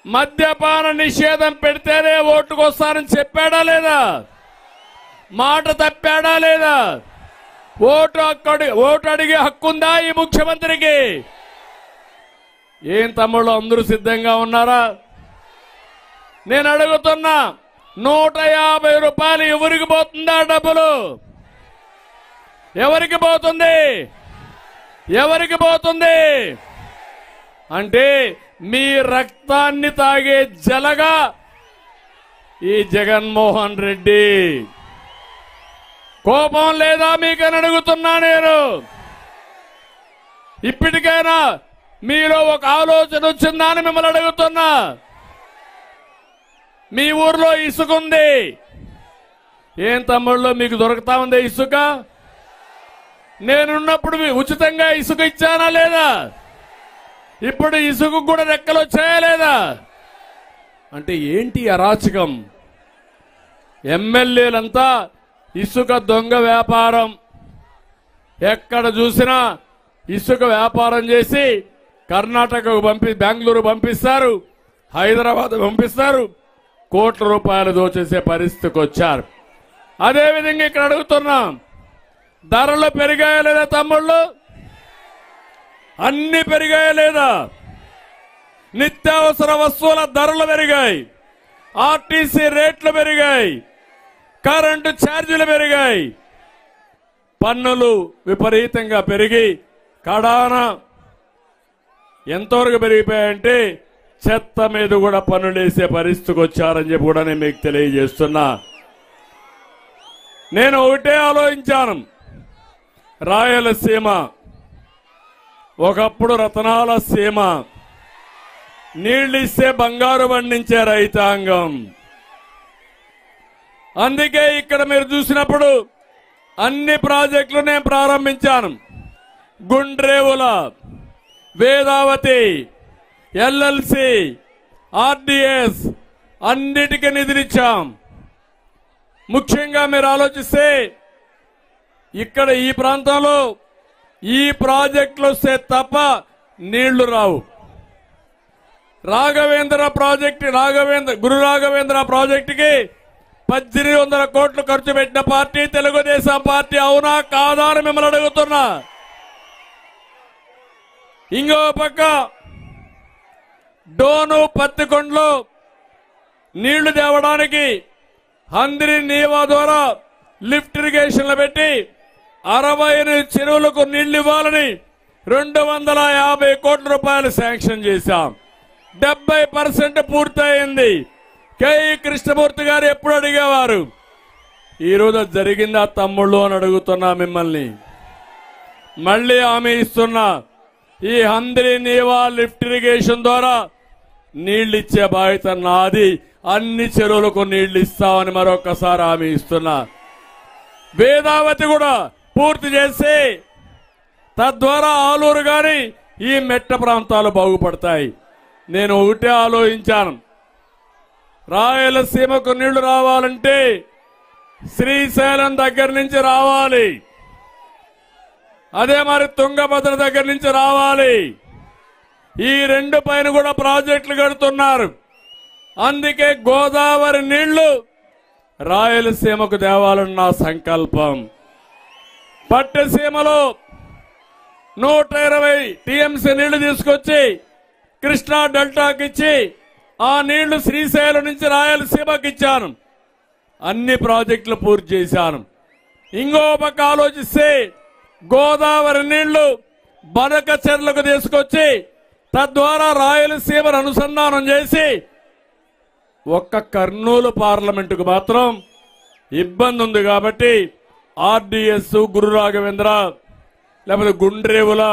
మద్యపాన నిషేధం పెడితేనే ఓటుకు వస్తారని చెప్పాడా లేదా? మాట తప్పాడా లేదా? ఓటు అడిగే హక్కుందా ఈ ముఖ్యమంత్రికి? ఏం తమ్ముళ్ళు అందరూ సిద్ధంగా ఉన్నారా? నేను అడుగుతున్నా, 150 రూపాయలు ఎవరికి పోతుందా? డబ్బులు ఎవరికి పోతుంది? ఎవరికి పోతుంది? అంటే మీ రక్తాన్ని తాగే జలగా ఈ జగన్మోహన్ రెడ్డి. కోపం లేదా మీకని అడుగుతున్నా నేను. ఇప్పటికైనా మీలో ఒక ఆలోచన వచ్చిందా అని మిమ్మల్ని అడుగుతున్నా. మీ ఊర్లో ఇసుక ఉంది, ఏం తమ్ముళ్ళు మీకు దొరుకుతా ఉందే ఇసుక? నేనున్నప్పుడు ఉచితంగా ఇసుక ఇచ్చానా లేదా? ఇప్పుడు ఇసుక కూడా రెక్కలు వచ్చాయా లేదా? అంటే ఏంటి అరాచకం? ఎమ్మెల్యేలంతా ఇసుక దొంగ వ్యాపారం, ఎక్కడ చూసినా ఇసుక వ్యాపారం చేసి కర్ణాటకకు బెంగళూరు పంపిస్తారు, హైదరాబాద్ పంపిస్తారు, కోట్ల రూపాయలు దోచేసే పరిస్థితికి వచ్చారు. అదేవిధంగా ఇక్కడ అడుగుతున్నాం, ధరలు పెరిగాయా లేదా తమ్ముళ్ళు? అన్ని పెరిగాయా లేదా? నిత్యావసర వస్తువుల ధరలు పెరిగాయి, ఆర్టీసీ రేట్లు పెరిగాయి, కరెంటు ఛార్జీలు పెరిగాయి, పన్నులు విపరీతంగా పెరిగి కడాన ఎంతవరకు పెరిగిపోయాయంటే చెత్త మీద కూడా పన్నులేసే పరిస్థితికి వచ్చారని చెప్పి కూడా నేను మీకు తెలియజేస్తున్నా. నేను ఒకటే ఆలోచించాను, రాయలసీమ ఒకప్పుడు రతనాల సీమ, నీళ్ళిస్తే బంగారు పండించే రైతాంగం. అందుకే ఇక్కడ మీరు చూసినప్పుడు అన్ని ప్రాజెక్టులు నేను ప్రారంభించాను. గుండ్రేవుల, వేదావతి, ఎల్ఎల్సి, ఆర్డిఎస్ అన్నిటికీ నిధులిచ్చాం. ముఖ్యంగా మీరు ఆలోచిస్తే ఇక్కడ ఈ ప్రాంతంలో ఈ ప్రాజెక్టులు వస్తే తప్ప నీళ్లు రావు. రాఘవేంద్ర ప్రాజెక్టు, గురు రాఘవేంద్ర ప్రాజెక్టుకి 1800 కోట్లు ఖర్చు పెట్టిన పార్టీ తెలుగుదేశం పార్టీ. అవునా కాదా అని మిమ్మల్ని అడుగుతున్నా. ఇంకో పక్క డోను పత్తికొండలో నీళ్లు తేవడానికి హంద్రి నీవా ద్వారా లిఫ్ట్ ఇరిగేషన్లు పెట్టి 68 చెరువులకు నీళ్లు ఇవ్వాలని 250 కోట్ల రూపాయలు శాంక్షన్ చేశాం. 70% పూర్తయింది. కేఈ కృష్ణమూర్తి గారు ఎప్పుడు అడిగేవారు, ఈరోజు జరిగిందా తమ్ముళ్ళు అని అడుగుతున్నా మిమ్మల్ని. మళ్ళీ హామీ ఇస్తున్నా, ఈ హంద్రి నీవా లిఫ్ట్ ఇరిగేషన్ ద్వారా నీళ్లిచ్చే బాధ్యత నాది. అన్ని చెరువులకు నీళ్లు ఇస్తామని మరొకసారి హామీ ఇస్తున్నా. వేదావతి కూడా పూర్తి చేసి తద్వారా ఆలూరు గాని ఈ మెట్ట ప్రాంతాలు బాగుపడతాయి. నేను ఒకటే ఆలోచించాను, రాయలసీమకు నీళ్లు రావాలంటే శ్రీశైలం దగ్గర నుంచి రావాలి, అదే మరి తుంగభద్ర దగ్గర నుంచి రావాలి. ఈ రెండు పైన కూడా ప్రాజెక్టులు కడుతున్నారు. అందుకే గోదావరి నీళ్లు రాయలసీమకు తేవాలని నా సంకల్పం. పట్టసీమలో 120 టీఎంసీ నీళ్లు తీసుకొచ్చి కృష్ణా డెల్టాకి ఇచ్చి ఆ నీళ్లు శ్రీశైలం నుంచి రాయలసీమకి ఇచ్చాను. అన్ని ప్రాజెక్టులు పూర్తి చేశాను. ఇంకో పక్క ఆలోచిస్తే గోదావరి నీళ్లు బనకచెర్లకు తీసుకొచ్చి తద్వారా రాయలసీమను అనుసంధానం చేసి ఒక్క కర్నూలు పార్లమెంటుకు మాత్రం ఇబ్బంది ఉంది కాబట్టి ఆర్డిఎస్, గురు రాఘవేంద్ర, లేకపోతే గుండ్రేవుల,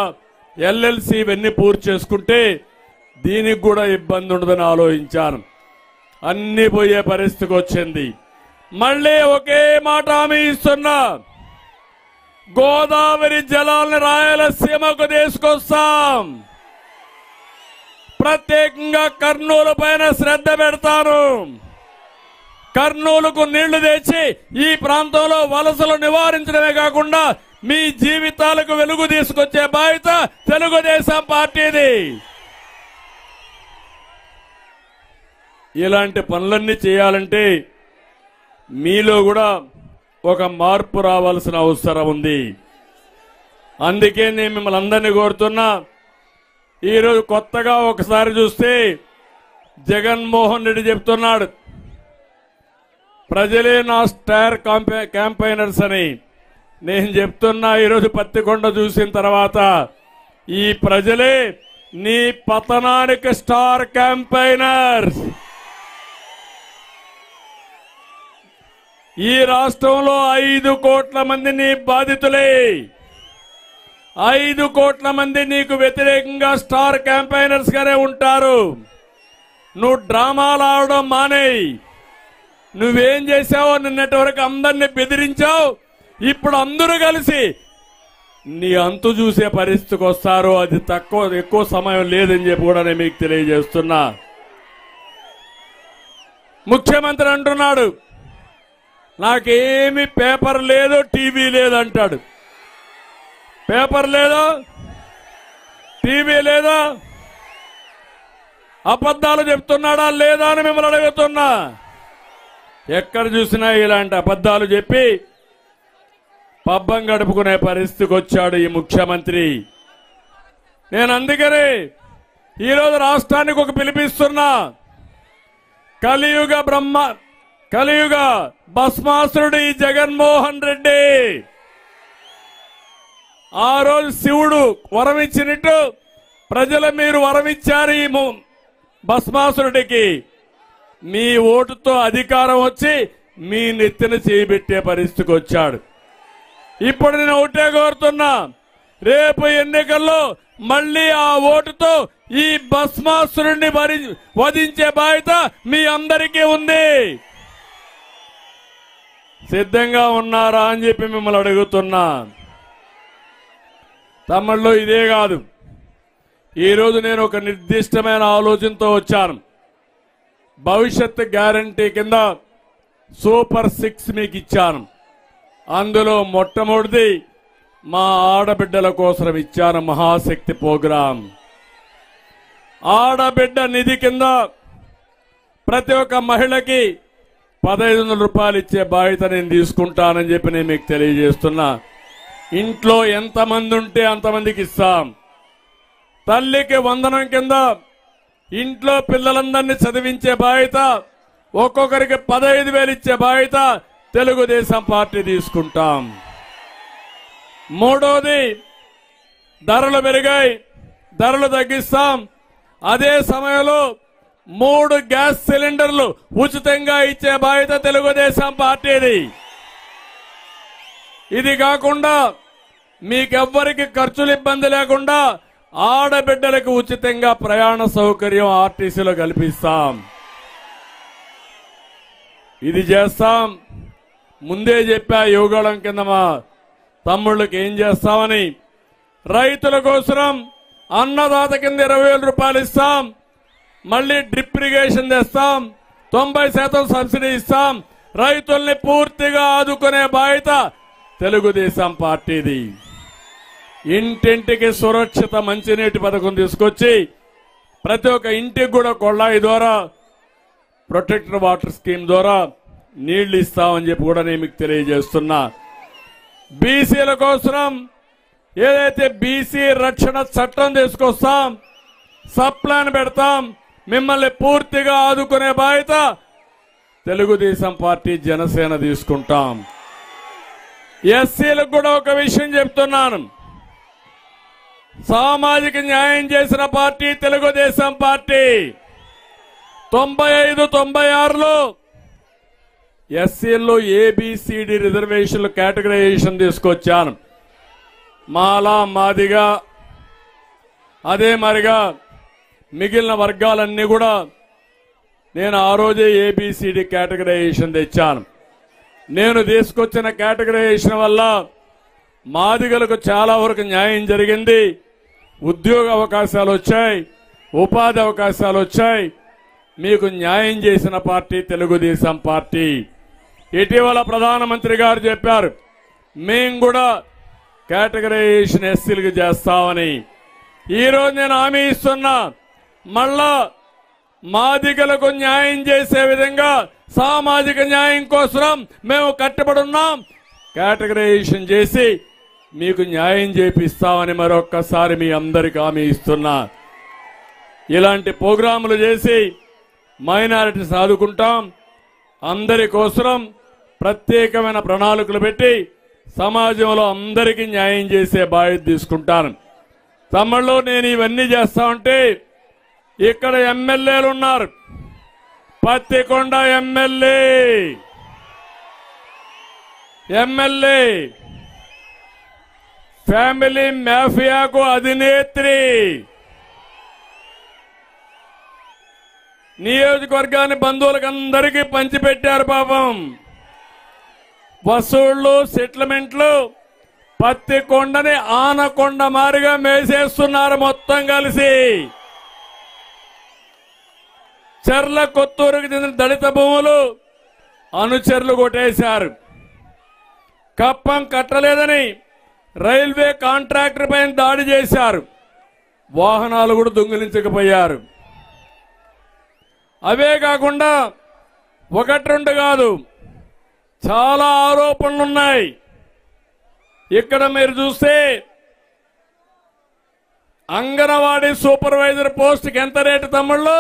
ఎల్ఎల్సి ఇవన్నీ పూర్తి చేసుకుంటే దీనికి కూడా ఇబ్బంది ఉండదని ఆలోచించాను. అన్ని పోయే పరిస్థితికి వచ్చింది. మళ్ళీ ఒకే మాట హామీ ఇస్తున్నా, గోదావరి జలాలను రాయలసీమకు తీసుకొస్తాం. ప్రత్యేకంగా కర్నూలు పైన శ్రద్ధ పెడతాను. కర్నూలుకు నీళ్లు తెచ్చి ఈ ప్రాంతంలో వలసలు నివారించడమే కాకుండా మీ జీవితాలకు వెలుగు తీసుకొచ్చే బాధ్యత తెలుగుదేశం పార్టీది. ఇలాంటి పనులన్నీ చేయాలంటే మీలో కూడా ఒక మార్పు రావాల్సిన అవసరం ఉంది. అందుకే నేను మిమ్మల్ని అందరినీ కోరుతున్నా, ఈరోజు కొత్తగా ఒకసారి చూస్తే జగన్మోహన్ రెడ్డి చెప్తున్నాడు, ప్రజలే నా స్టార్ క్యాంపైనర్స్ అని. నేను చెప్తున్నా, ఈరోజు పత్తికొండ చూసిన తర్వాత ఈ ప్రజలే నీ పతనానికి స్టార్ క్యాంపైనర్స్. ఈ రాష్ట్రంలో 5 కోట్ల మంది నీ బాధితులే. 5 కోట్ల మంది నీకు వ్యతిరేకంగా స్టార్ క్యాంపైనర్స్ గానే ఉంటారు. నువ్వు డ్రామాలు ఆడడం మానేయి. నువ్వేం చేశావో నిన్నటి వరకు అందరినీ బెదిరించావు. ఇప్పుడు అందరూ కలిసి నీ అంతు చూసే పరిస్థితికి వస్తారు. అది ఎక్కువ సమయం లేదని చెప్పి కూడా నేను మీకు తెలియజేస్తున్నా. ముఖ్యమంత్రి అంటున్నాడు నాకేమీ పేపర్ లేదు, టీవీ లేదు అంటాడు. పేపర్ లేదా, టీవీ లేదా, అబద్ధాలు చెప్తున్నాడా లేదా అని మిమ్మల్ని అడుగుతున్నా. ఎక్కడ చూసినా ఇలాంటి అబద్ధాలు చెప్పి పబ్బం గడుపుకునే పరిస్థితికి వచ్చాడు ఈ ముఖ్యమంత్రి. నేను అందుకనే ఈరోజు రాష్ట్రానికి ఒక పిలిపిస్తున్నా. కలియుగ భస్మాసురుడు ఈ జగన్మోహన్ రెడ్డి. ఆ రోజు శివుడు వరం ఇచ్చినట్టు ప్రజలు మీరు వరం ఇచ్చారు ఈ భస్మాసురుడికి. మీ ఓటుతో అధికారం వచ్చి మీ నెత్తిన చేయబెట్టే పరిస్థితికి వచ్చాడు. ఇప్పుడు నేను ఒకటే కోరుతున్నా, రేపు ఎన్నికల్లో మళ్ళీ ఆ ఓటుతో ఈ భస్మాసురుడిని వధించే బాధ్యత మీ అందరికీ ఉంది. సిద్ధంగా ఉన్నారా అని చెప్పి మిమ్మల్ని అడుగుతున్నా. తమ్ముళ్ళు, ఇదే కాదు, ఈరోజు నేను ఒక నిర్దిష్టమైన ఆలోచనతో వచ్చాను. భవిష్యత్ గ్యారంటీ కింద సూపర్ 6 మీకు ఇచ్చాను. అందులో మొట్టమొదటిది మా ఆడబిడ్డల కోసం ఇచ్చాను మహాశక్తి ప్రోగ్రాం. ఆడబిడ్డ నిధి కింద ప్రతి ఒక్క మహిళకి 1500 రూపాయలు ఇచ్చే బాధ్యత నేను తీసుకుంటానని చెప్పి నేను మీకు తెలియజేస్తున్నా. ఇంట్లో ఎంతమంది ఉంటే అంతమందికి ఇస్తాం. తల్లికి వందనం కింద ఇంట్లో పిల్లలందరినీ చదివించే బాధ్యత, ఒక్కొక్కరికి 15,000 ఇచ్చే బాధ్యత తెలుగుదేశం పార్టీ తీసుకుంటాం. మూడోది, ధరలు పెరిగాయి, ధరలు తగ్గిస్తాం. అదే సమయంలో 3 గ్యాస్ సిలిండర్లు ఉచితంగా ఇచ్చే బాధ్యత తెలుగుదేశం పార్టీది. ఇది కాకుండా మీకెవ్వరికి ఖర్చులు ఇబ్బంది లేకుండా ఆడబిడ్డలకు ఉచితంగా ప్రయాణ సౌకర్యం ఆర్టీసీలో కల్పిస్తాం. ఇది చేస్తాం. ముందే చెప్పా యువగళం కింద మా తమ్ముళ్ళకి ఏం చేస్తామని. రైతుల కోసం అన్నదాత కింద 20,000 రూపాయలు ఇస్తాం. మళ్ళీ డ్రిప్ ఇరిగేషన్ తెస్తాం. 90% సబ్సిడీ ఇస్తాం. రైతుల్ని పూర్తిగా ఆదుకునే బాధ్యత తెలుగుదేశం పార్టీది. ఇంటింటికి సురక్షిత మంచినీటి పథకం తీసుకొచ్చి ప్రతి ఒక్క ఇంటికి కూడా కొళాయి ద్వారా ప్రొటెక్టెడ్ వాటర్ స్కీమ్ ద్వారా నీళ్లు ఇస్తామని చెప్పి కూడా నేను మీకు తెలియజేస్తున్నా. బీసీల కోసం ఏదైతే బీసీ రక్షణ చట్టం తీసుకొస్తాం, సప్లాన్ పెడతాం. మిమ్మల్ని పూర్తిగా ఆదుకునే బాధ్యత తెలుగుదేశం పార్టీ, జనసేన తీసుకుంటాం. ఎస్సీలకు కూడా ఒక విషయం చెప్తున్నాను. సామాజిక న్యాయం చేసిన పార్టీ తెలుగుదేశం పార్టీ. 95-96లో ఎస్సీల్లో ఏబిసిడి రిజర్వేషన్లు కేటగరైజేషన్ తీసుకొచ్చాను. మాలా, మాదిగా, అదే మరిగా మిగిలిన వర్గాలన్నీ కూడా నేను ఆ రోజే ఏబిసిడి కేటగరైజేషన్ తెచ్చాను. నేను తీసుకొచ్చిన కేటగరైజేషన్ వల్ల మాదిగలకు చాలా వరకు న్యాయం జరిగింది. ఉద్యోగ అవకాశాలు వచ్చాయి, ఉపాధి అవకాశాలు వచ్చాయి. మీకు న్యాయం చేసిన పార్టీ తెలుగుదేశం పార్టీ. ఇటీవల ప్రధానమంత్రి గారు చెప్పారు, మేం కూడా కేటగరైజేషన్ ఎస్సీలకు చేస్తామని. ఈరోజు నేను హామీ ఇస్తున్నా, మళ్ళా మాదిగలకు న్యాయం చేసే విధంగా సామాజిక న్యాయం కోసం మేము కట్టుబడి ఉన్నాం. కేటగరైజేషన్ చేసి మీకు న్యాయం చేపిస్తామని మరొక్కసారి మీ అందరికీ హామీ ఇస్తున్నా. ఇలాంటి ప్రోగ్రాములు చేసి మైనారిటీస్ ఆదుకుంటాం. అందరి కోసం ప్రత్యేకమైన ప్రణాళికలు పెట్టి సమాజంలో అందరికీ న్యాయం చేసే బాధ్యత తీసుకుంటాను. తమిళలో నేను ఇవన్నీ చేస్తా ఉంటే ఇక్కడ ఎమ్మెల్యేలు ఉన్నారు. పత్తికొండ ఎమ్మెల్యే ఫ్యామిలీ మాఫియాకు అధినేత్రి. నియోజకవర్గాన్ని బంధువులకు అందరికీ పంచిపెట్టారు. పాపం వసూళ్లు, సెటిల్మెంట్లు పత్తి కొండని ఆనకొండ మారిగా మేసేస్తున్నారు మొత్తం కలిసి. చెర్ల కొత్తూరుకు చెందిన దళిత భూములు అనుచరులు కొట్టేశారు. కప్పం కట్టలేదని రైల్వే కాంట్రాక్టర్ పైన దాడి చేశారు. వాహనాలు కూడా దొంగిలించకపోయారు. అవే కాకుండా ఒకటి రెండు కాదు, చాలా ఆరోపణలున్నాయి. ఇక్కడ మీరు చూస్తే అంగన్వాడీ సూపర్వైజర్ పోస్ట్కి ఎంత రేటు తమ్ముళ్ళు?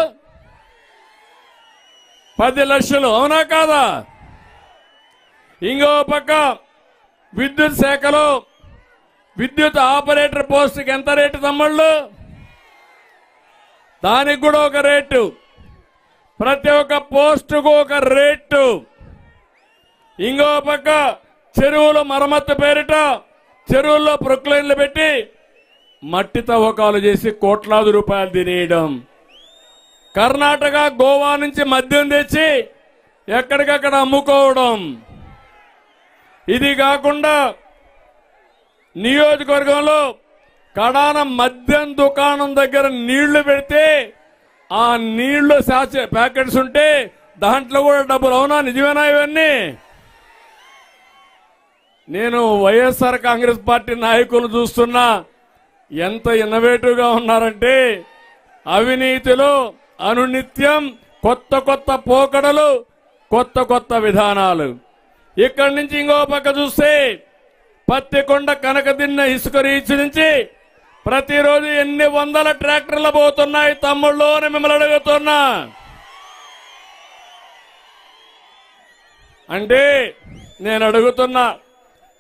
10 లక్షలు. అవునా కాదా? ఇంకో పక్క విద్యుత్ శాఖలో విద్యుత్ ఆపరేటర్ పోస్ట్కి ఎంత రేటు తమ్ముళ్ళు? దానికి కూడా ఒక రేటు. ప్రతి ఒక్క పోస్టుకు ఒక రేటు. ఇంకో పక్క చెరువుల మరమ్మత్తు పేరిట చెరువుల్లో ప్రొక్లైన్లు పెట్టి మట్టి తవ్వకాలు చేసి కోట్లాది రూపాయలు తినేయడం. కర్ణాటక, గోవా నుంచి మద్యం తెచ్చి ఎక్కడికక్కడ అమ్ముకోవడం. ఇది కాకుండా నియోజకవర్గంలో కడాన మద్యం దుకాణం దగ్గర నీళ్లు పెడితే ఆ నీళ్లు ప్యాకెట్స్ ఉంటే దాంట్లో కూడా డబ్బులు. అవునా? నిజమేనా ఇవన్నీ? నేను వైఎస్ఆర్ కాంగ్రెస్ పార్టీ నాయకులు చూస్తున్నా ఎంత ఇన్నోవేటివ్గా ఉన్నారంటే అవినీతిలో అనునిత్యం కొత్త కొత్త పోకడలు, కొత్త కొత్త విధానాలు. ఇక్కడి నుంచి ఇంకో పక్క చూస్తే పత్తికొండ కనకదిన్న ఇసుక రీచ్ నుంచి ప్రతిరోజు ఎన్ని వందల ట్రాక్టర్లు పోతున్నాయి తమ్ముళ్ళు అని మిమ్మల్ని అడుగుతున్నా. అంటే నేను అడుగుతున్నా,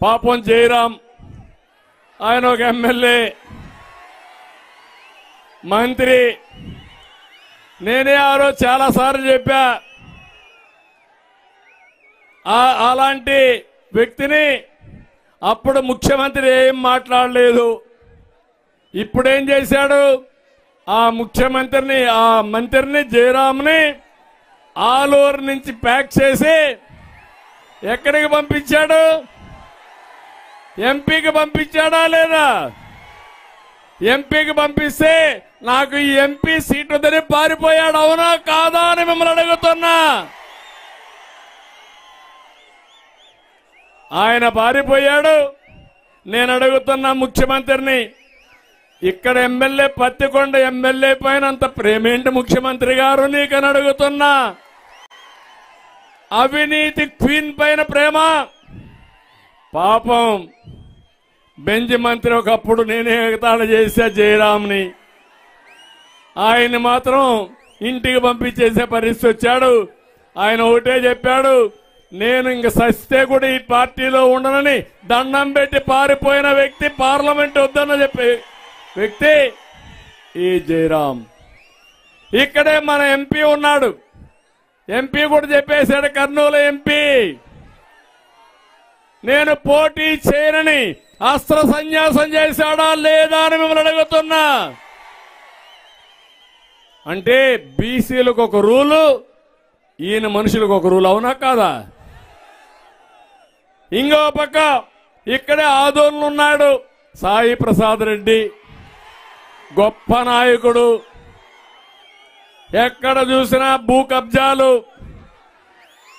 పాపం జయరాం ఆయన ఒక ఎమ్మెల్యే, మంత్రి. నేనే ఆ రోజు చాలాసార్లు చెప్పా, అలాంటి వ్యక్తిని అప్పుడు ముఖ్యమంత్రి ఏం మాట్లాడలేదు. ఇప్పుడేం చేశాడు? ఆ ముఖ్యమంత్రిని, ఆ మంత్రిని జయరాంని ఆలూరు నుంచి ప్యాక్ చేసి ఎక్కడికి పంపించాడు? ఎంపీకి పంపించాడా లేదా? ఎంపీకి పంపిస్తే నాకు ఈ ఎంపీ సీట్ వద్దని పారిపోయాడు. అవునా కాదా అని మిమ్మల్ని అడుగుతున్నా. ఆయన పారిపోయాడు. నేను అడుగుతున్నా ముఖ్యమంత్రిని, ఇక్కడ ఎమ్మెల్యే పత్తికొండ ఎమ్మెల్యే పైన అంత ప్రేమేంటి ముఖ్యమంత్రి గారు నీకని అడుగుతున్నా. అవినీతి క్వీన్ పైన ప్రేమ. పాపం బెంజ్ మంత్రి ఒకప్పుడు నేనే ఎగతాళి చేశా జయరాంని. ఆయన మాత్రం ఇంటికి పంపించేసే పరిస్థితి వచ్చాడు. ఆయన ఒకటే చెప్పాడు, నేను ఇంక సస్తే కూడా ఈ పార్టీలో ఉండనని దండం పెట్టి పారిపోయిన వ్యక్తి, పార్లమెంట్ వద్దన్న చెప్పే వ్యక్తి ఈ జయరాం. ఇక్కడే మన ఎంపీ ఉన్నాడు. ఎంపీ కూడా చెప్పేశాడు, కర్నూలు ఎంపీ, నేను పోటీ చేయనని అస్త్ర సన్యాసం చేశాడా లేదా అని మిమ్మల్ని అడుగుతున్నా. అంటే బీసీలకు ఒక రూలు, ఈయన మనుషులకు ఒక రూల్. అవునా కాదా? ఇంకో పక్క ఇక్కడే ఆదోళన ఉన్నాడు సాయి ప్రసాద్ రెడ్డి, గొప్ప నాయకుడు. ఎక్కడ చూసినా భూ కబ్జాలు,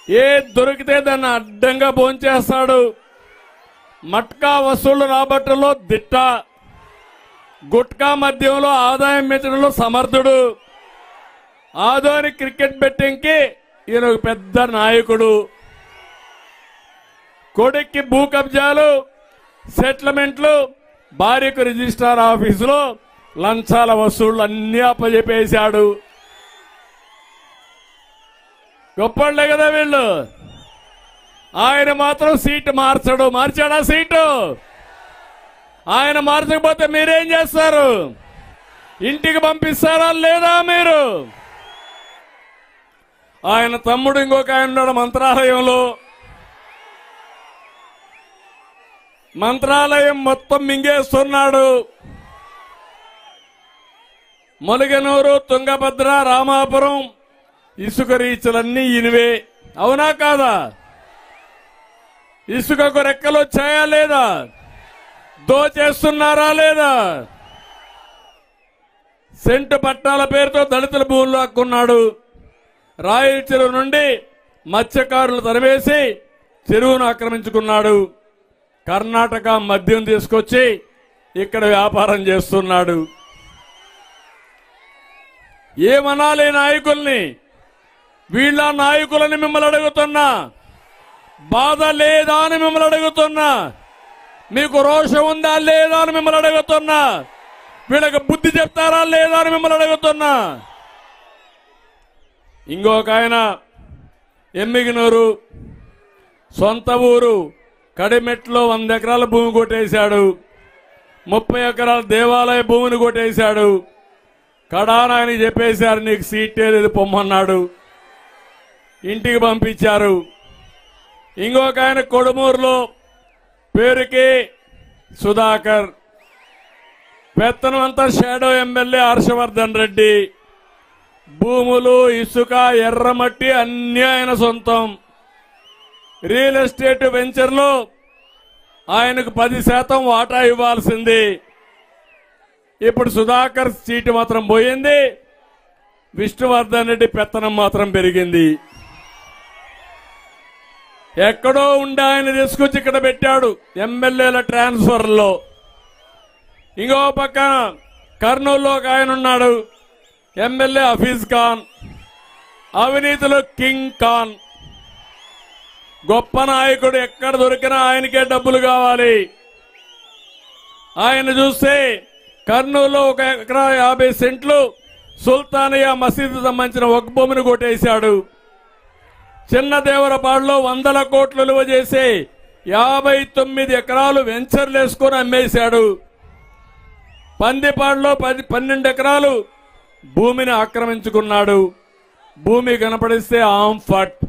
ఏ దొరికితే దాన్ని అడ్డంగా భోంచేస్తాడు. మట్కా వసూళ్లు రాబట్టలో దిట్ట, గుట్కా మద్యంలో ఆదాయం పెంచడంలో సమర్థుడు. ఆదోని క్రికెట్ బెట్టింగ్కి ఈయన ఒక పెద్ద నాయకుడు. కొడుక్కి భూ కబ్జాలు, సెటిల్మెంట్లు, భార్యకు రిజిస్ట్రార్ ఆఫీసులో లంచాల వసూళ్లు అన్ని అప్పచెప్పేశాడు. గొప్పళ్లే కదా వీళ్ళు. ఆయన మాత్రం సీటు మార్చడు. మార్చాడా సీటు? ఆయన మార్చకపోతే మీరేం చేస్తారు? ఇంటికి పంపిస్తారా లేదా మీరు? ఆయన తమ్ముడు ఇంకొక ఆయన ఉన్నాడు మంత్రాలయంలో. మంత్రాలయం మొత్తం మింగేస్తున్నాడు. మొలిగనూరు, తుంగభద్ర, రామాపురం, ఇసుక రీచ్లన్నీ ఇనివే, అవునా కాదా? ఇసుకకు రెక్కలు వచ్చాయా లేదా? దోచేస్తున్నారా లేదా? సెంటు పట్టాల పేరుతో దళితుల భూములు హక్కున్నాడు. రాయల చెరువు నుండి మత్స్యకారులు తరివేసి చెరువును ఆక్రమించుకున్నాడు. కర్ణాటక మద్యం తీసుకొచ్చి ఇక్కడ వ్యాపారం చేస్తున్నాడు. ఏమనాలి నాయకుల్ని? వీళ్ళ నాయకులని మిమ్మల్ని అడుగుతున్నా. బాధ లేదా అని మిమ్మల్ని అడుగుతున్నా. మీకు రోషం ఉందా లేదా అని మిమ్మల్ని అడుగుతున్నా. వీళ్ళకి బుద్ధి చెప్తారా లేదా అని మిమ్మల్ని అడుగుతున్నా. ఇంకొక ఆయన ఎమ్మిగినూరు సొంత ఊరు కడిమెట్లో 100 ఎకరాల భూమి కొట్టేశాడు. 30 ఎకరాల దేవాలయ భూమిని కొట్టేశాడు. కడానాయని చెప్పేశారు, నీకు సీటే లేదు పొమ్మన్నాడు. ఇంటికి పంపించారు. ఇంకొక ఆయన కొడుమూరులో పేరుకి సుధాకర్, పెత్తనం అంతా షాడో ఎమ్మెల్యే హర్షవర్ధన్ రెడ్డి. భూములు, ఇసుక, ఎర్రమట్టి అన్నీ ఆయన సొంతం. రియల్ ఎస్టేట్ వెంచర్లో ఆయనకు 10% వాటా ఇవ్వాల్సింది. ఇప్పుడు సుధాకర్ సీటు మాత్రం పోయింది. విష్ణువర్ధన్ రెడ్డి పెత్తనం మాత్రం పెరిగింది. ఎక్కడో ఉండి ఆయన తీసుకొచ్చి ఇక్కడ పెట్టాడు ఎమ్మెల్యేల ట్రాన్స్ఫర్లో. ఇంకో పక్కన కర్నూలులో ఒక ఆయన ఉన్నాడు, ఎమ్మెల్యే హఫీజ్ ఖాన్, అవినీతిలో కింగ్ ఖాన్. గొప్ప నాయకుడు, ఎక్కడ దొరికినా ఆయనకే డబ్బులు కావాలి. ఆయన చూస్తే కర్నూలులో 1 ఎకరా 50 సెంట్లు సుల్తానియా మసీదు సంబంధించిన ఒక భూమిని కొట్టేశాడు. చిన్న దేవరపాడులో 100 కోట్లు విలువ చేసి 59 ఎకరాలు వెంచర్లు వేసుకొని అమ్మేశాడు. పందిపాడులో 12 ఎకరాలు భూమిని ఆక్రమించుకున్నాడు. భూమి కనపడిస్తే ఆంఫట్,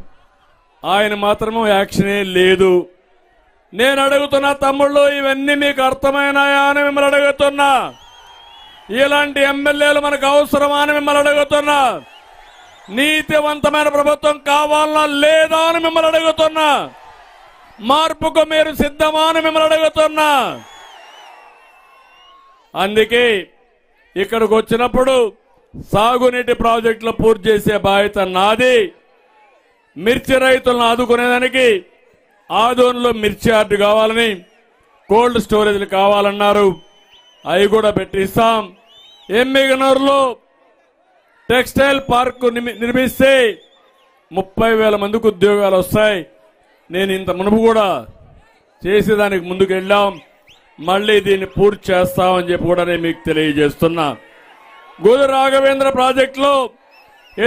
ఆయన మాత్రమే యాక్షనే లేదు. నేను అడుగుతున్నా తమ్ముళ్ళు, ఇవన్నీ మీకు అర్థమైనాయా అని మిమ్మల్ని అడుగుతున్నా. ఇలాంటి ఎమ్మెల్యేలు మనకు అవసరమా అని మిమ్మల్ని అడుగుతున్నా. నీతివంతమైన ప్రభుత్వం కావాలా లేదా అని మిమ్మల్ని అడుగుతున్నా. మార్పుకు మీరు సిద్ధమా అని మిమ్మల్ని అడుగుతున్నా. అందుకే ఇక్కడికి వచ్చినప్పుడు సాగునీటి ప్రాజెక్టులు పూర్తి చేసే బాధ్యత నాది. మిర్చి రైతులను ఆదుకునేదానికి ఆదోన్లో మిర్చి యార్డు కావాలని, కోల్డ్ స్టోరేజ్లు కావాలన్నారు, అవి కూడా పెట్టిస్తాం. ఎమ్మిగనూరులో టెక్స్టైల్ పార్క్ నిర్మిస్తే 30,000 మందికి ఉద్యోగాలు వస్తాయి. నేను ఇంత మునుపు కూడా చేసేదానికి ముందుకు వెళ్ళాం. మళ్ళీ దీన్ని పూర్తి చేస్తామని చెప్పి కూడా నేను మీకు తెలియజేస్తున్నా. గోదు రాఘవేంద్ర ప్రాజెక్టులో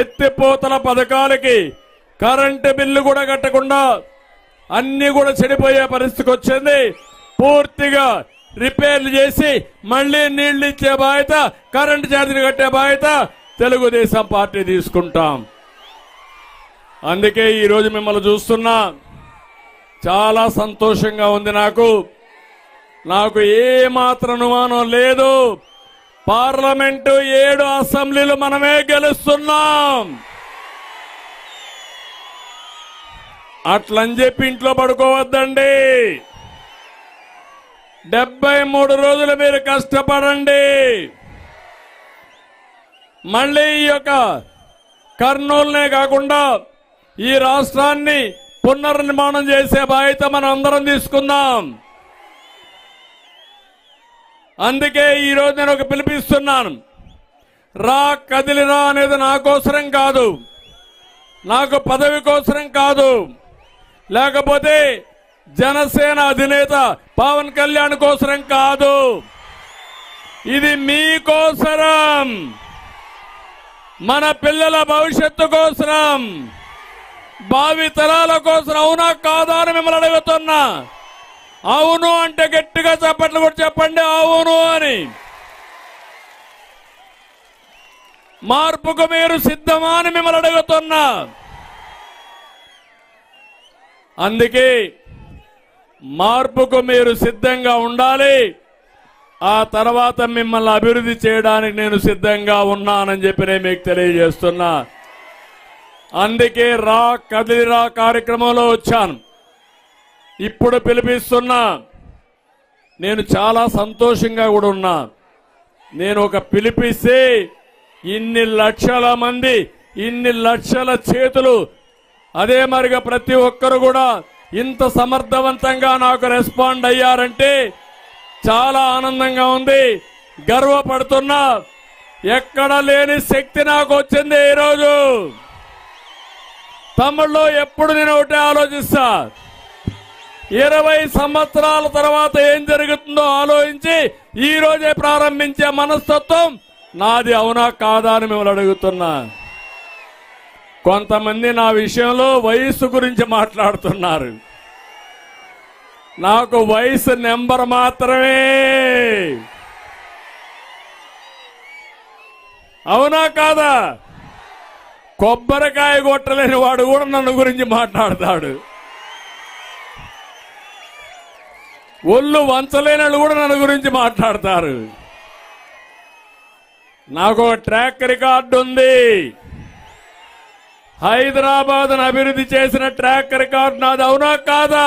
ఎత్తిపోతల పథకాలకి కరెంటు బిల్లు కూడా కట్టకుండా అన్ని కూడా చెడిపోయే పరిస్థితికి వచ్చింది. పూర్తిగా రిపేర్లు చేసి మళ్లీ నీళ్లు ఇచ్చే బాధ్యత, కరెంటు ఛార్జీలు కట్టే బాధ్యత తెలుగుదేశం పార్టీ తీసుకుంటాం. అందుకే ఈరోజు మిమ్మల్ని చూస్తున్నా, చాలా సంతోషంగా ఉంది. నాకు ఏమాత్రం అనుమానం లేదు. పార్లమెంటు 7 అసెంబ్లీలు మనమే గెలుస్తున్నాం. అట్లని చెప్పి ఇంట్లో పడుకోవద్దండి. 73 రోజులు మీరు కష్టపడండి. మళ్ళీ ఈ యొక్క కర్నూలునే కాకుండా ఈ రాష్ట్రాన్ని పునర్నిర్మాణం చేసే బాధ్యత మనం అందరం తీసుకుందాం. అందుకే ఈరోజు నేను ఒక పిలిపిస్తున్నాను. రా కదిలిరా అనేది నా కోసరం కాదు, నాకు పదవి కోసరం కాదు, లేకపోతే జనసేన అధినేత పవన్ కళ్యాణ్ కోసరం కాదు. ఇది మీ కోసరం, మన పిల్లల భవిష్యత్తు కోసరం, భావి తరాల కోసం. అవునా కాదా అని మిమ్మల్ని అడుగుతున్నా. అవును అంటే గట్టిగా చప్పట్లు కూడా చెప్పండి, అవును అని. మార్పుకు మీరు సిద్ధమా అని మిమ్మల్ని అడుగుతున్నా. అందుకే మార్పుకు మీరు సిద్ధంగా ఉండాలి. ఆ తర్వాత మిమ్మల్ని అభివృద్ధి చేయడానికి నేను సిద్ధంగా ఉన్నానని చెప్పి నేను మీకు తెలియజేస్తున్నా. అందుకే రా కదిలిరా కార్యక్రమంలో వచ్చాను. ఇప్పుడు పిలిపిస్తున్నా. నేను చాలా సంతోషంగా కూడా ఉన్నా. నేను ఒక పిలిపిస్తే ఇన్ని లక్షల మంది, ఇన్ని లక్షల చేతులు, అదే మరిగా ప్రతి ఒక్కరు కూడా ఇంత సమర్థవంతంగా నాకు రెస్పాండ్ అయ్యారంటే చాలా ఆనందంగా ఉంది, గర్వపడుతున్నా. ఎక్కడ లేని శక్తి నాకు వచ్చింది ఈరోజు. తమ్ముళ్ళు, ఎప్పుడు నేను ఒకటే ఆలోచిస్తా, 20 సంవత్సరాల తర్వాత ఏం జరుగుతుందో ఆలోచించి ఈ రోజే ప్రారంభించే మనస్తత్వం నాది. అవునా కాదా అని మిమ్మల్ని అడుగుతున్నా. కొంతమంది నా విషయంలో వయసు గురించి మాట్లాడుతున్నారు. నాకు వయసు నెంబర్ మాత్రమే. అవునా కాదా? కొబ్బరికాయ కొట్టలేని వాడు కూడా నన్ను గురించి మాట్లాడతాడు. ఒళ్ళు వంచలేని వాళ్ళు కూడా నన్ను గురించి మాట్లాడతారు. నాకు ఒక ట్రాక్ రికార్డు ఉంది. హైదరాబాద్ అభివృద్ధి చేసిన ట్రాక్ రికార్డు నాది. అవునా కాదా?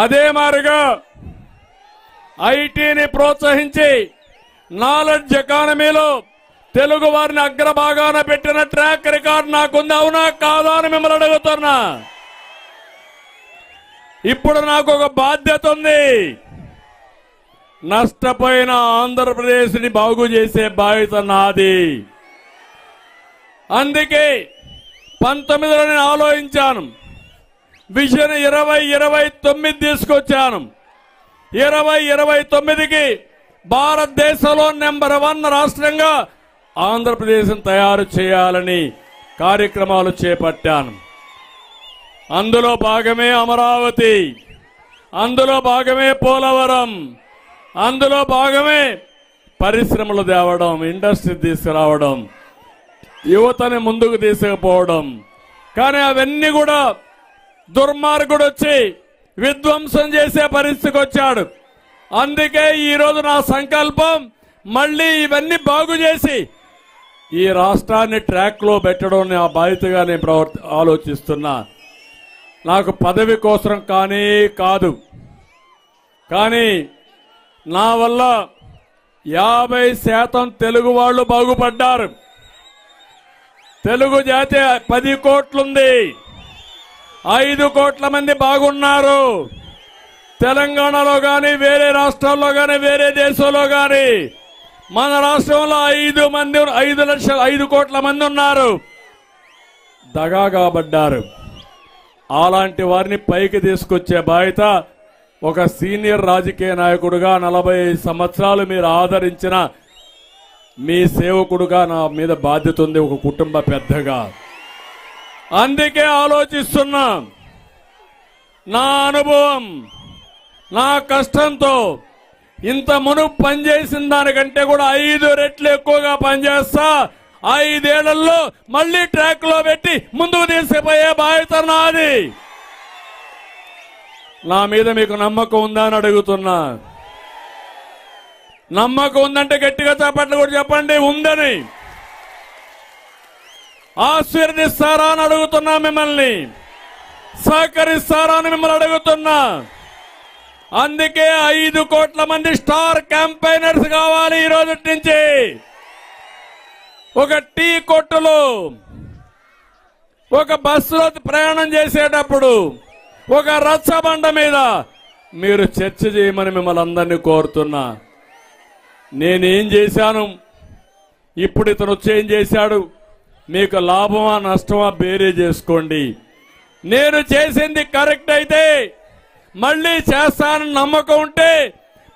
అదే మారుగా ఐటీని ప్రోత్సహించి నాలెడ్జ్ ఎకానమీలో తెలుగు వారిని అగ్రభాగాన పెట్టిన ట్రాక్ రికార్డు నాకుంది. అవునా కాదా అని మిమ్మల్ని అడుగుతున్నా. ఇప్పుడు నాకు ఒక బాధ్యత ఉంది. నష్టపోయిన ఆంధ్రప్రదేశ్ని బాగు చేసే బాధ్యత నాది. అందుకే 19లో నేను ఆలోచించాను. విజన్ 2029 తీసుకొచ్చాను. 2029కి భారతదేశంలో నెంబర్ 1 రాష్ట్రంగా ఆంధ్రప్రదేశ్ని తయారు చేయాలని కార్యక్రమాలు చేపట్టాను. అందులో భాగమే అమరావతి, అందులో భాగమే పోలవరం, అందులో భాగమే పరిశ్రమలు తేవడం, ఇండస్ట్రీ తీసుకురావడం, యువతని ముందుకు తీసుకుపోవడం. కానీ అవన్నీ కూడా దుర్మార్గుడు వచ్చి విధ్వంసం చేసే పరిస్థితికి వచ్చాడు. అందుకే ఈరోజు నా సంకల్పం మళ్ళీ ఇవన్నీ బాగు చేసి ఈ రాష్ట్రాన్ని ట్రాక్ లో పెట్టడం నా బాధ్యతగా నేను ఆలోచిస్తున్నా. నాకు పదవి కోసం కానీ కాదు, కానీ నా వల్ల 50% తెలుగు వాళ్ళు బాగుపడ్డారు. తెలుగు జాతి 10 కోట్లుంది, 5 కోట్ల మంది బాగున్నారు. తెలంగాణలో కానీ, వేరే రాష్ట్రాల్లో కానీ, వేరే దేశంలో కానీ మన రాష్ట్రంలో 5 కోట్ల మంది ఉన్నారు, దగాగా పడ్డారు. అలాంటి వారిని పైకి తీసుకొచ్చే బాధ్యత ఒక సీనియర్ రాజకీయ నాయకుడుగా 45 సంవత్సరాలు మీరు ఆదరించిన మీ సేవకుడుగా నా మీద బాధ్యత ఉంది, ఒక కుటుంబ పెద్దగా. అందుకే ఆలోచిస్తున్నా. నా అనుభవం, నా కష్టంతో ఇంత మునుపు పనిచేసిన దానికంటే కూడా 5 రెట్లు ఎక్కువగా పనిచేస్తా. 5 ఏళ్లలో మళ్లీ ట్రాక్ లో పెట్టి ముందుకు తీసుకుపోయే బాధ్యత నాది. నా మీద మీకు నమ్మకం ఉందా అని అడుగుతున్నా. నమ్మకం ఉందంటే గట్టిగా చప్పట్లు కూడా చెప్పండి ఉందని. ఆశీర్వదిస్తారా అని అడుగుతున్నా, మిమ్మల్ని సహకరిస్తారా అని మిమ్మల్ని అడుగుతున్నా. అందుకే 5 కోట్ల మంది స్టార్ క్యాంపెయినర్స్ కావాలి. ఈ రోజు నుంచి ఒక టీ కొట్టులో, ఒక బస్సులో ప్రయాణం చేసేటప్పుడు, ఒక రచ్చబండ మీద మీరు చర్చ చేయమని మిమ్మల్ని అందరినీ కోరుతున్నా. నేనేం చేశాను, ఇప్పుడు ఇతను వచ్చి ఏం చేశాడు, మీకు లాభమా నష్టమా బేరే చేసుకోండి. నేను చేసింది కరెక్ట్ అయితే మళ్ళీ చేస్తానని నమ్మకం ఉంటే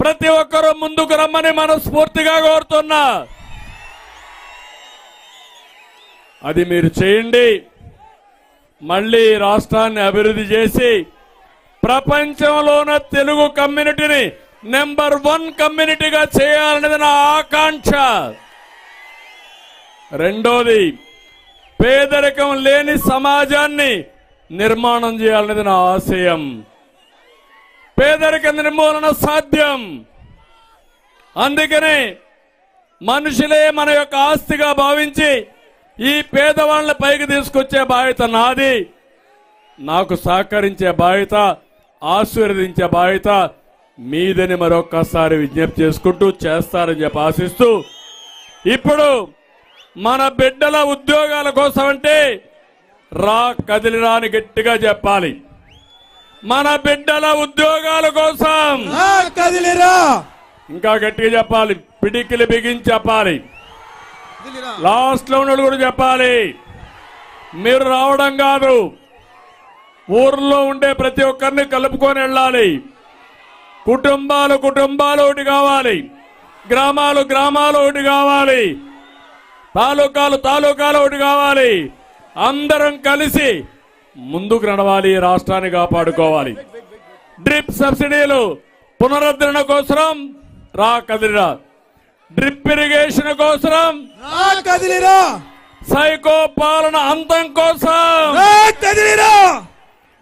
ప్రతి ఒక్కరూ ముందుకు రమ్మని మనస్ఫూర్తిగా కోరుతున్నా. అది మీరు చేయండి. మళ్ళీ రాష్ట్రాన్ని అభివృద్ధి చేసి ప్రపంచంలోన తెలుగు కమ్యూనిటీని నెంబర్ 1 కమ్యూనిటీగా చేయాలనేది నా ఆకాంక్ష. రెండోది, పేదరికం లేని సమాజాన్ని నిర్మాణం చేయాలనేది నా ఆశయం. పేదరిక నిర్మూలన సాధ్యం. అందుకనే మనుషులే మన యొక్క ఆస్తిగా భావించి ఈ పేదవాళ్ళని పైకి తీసుకొచ్చే బాధ్యత నాది. నాకు సహకరించే బాధ్యత, ఆశీర్వదించే బాధ్యత మీదని మరొక్కసారి విజ్ఞప్తి చేసుకుంటూ చేస్తారని చెప్పి ఆశిస్తూ, ఇప్పుడు మన బిడ్డల ఉద్యోగాల కోసం అంటే రా కదిలిరా అని గట్టిగా చెప్పాలి. మన బిడ్డల ఉద్యోగాల కోసం కదిలిరా ఇంకా గట్టిగా చెప్పాలి, పిడికిలి బిగించి చెప్పాలి. లాస్ట్ లో ఉన్నది కూడా చెప్పాలి. మీరు రావడం కాదు, ఊర్లో ఉండే ప్రతి ఒక్కరిని కలుపుకొని వెళ్ళాలి. కుటుంబాలు ఒకటి కావాలి, గ్రామాలు ఒకటి కావాలి, తాలూకాలు ఒకటి కావాలి. అందరం కలిసి ముందుకు నడవాలి, రాష్ట్రాన్ని కాపాడుకోవాలి. డ్రిప్ సబ్సిడీలు పునరుద్ధరణ కోసం రా కదిలిరా, డ్రిప్ ఇరిగేషన్ కోసం రా కదిలిరా, సైకో పాలన అంతం కోసం రా కదిలిరా,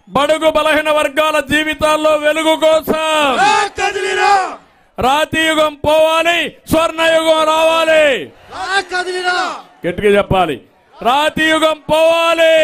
బడుగు బలహీన వర్గాల జీవితాల్లో వెలుగు కోసం రా కదిలిరా, రాతి యుగం పోవాలి, స్వర్ణయుగం రావాలి. రా కదిలిరా, గట్టిగా చెప్పాలి, రాతి యుగం పోవాలి.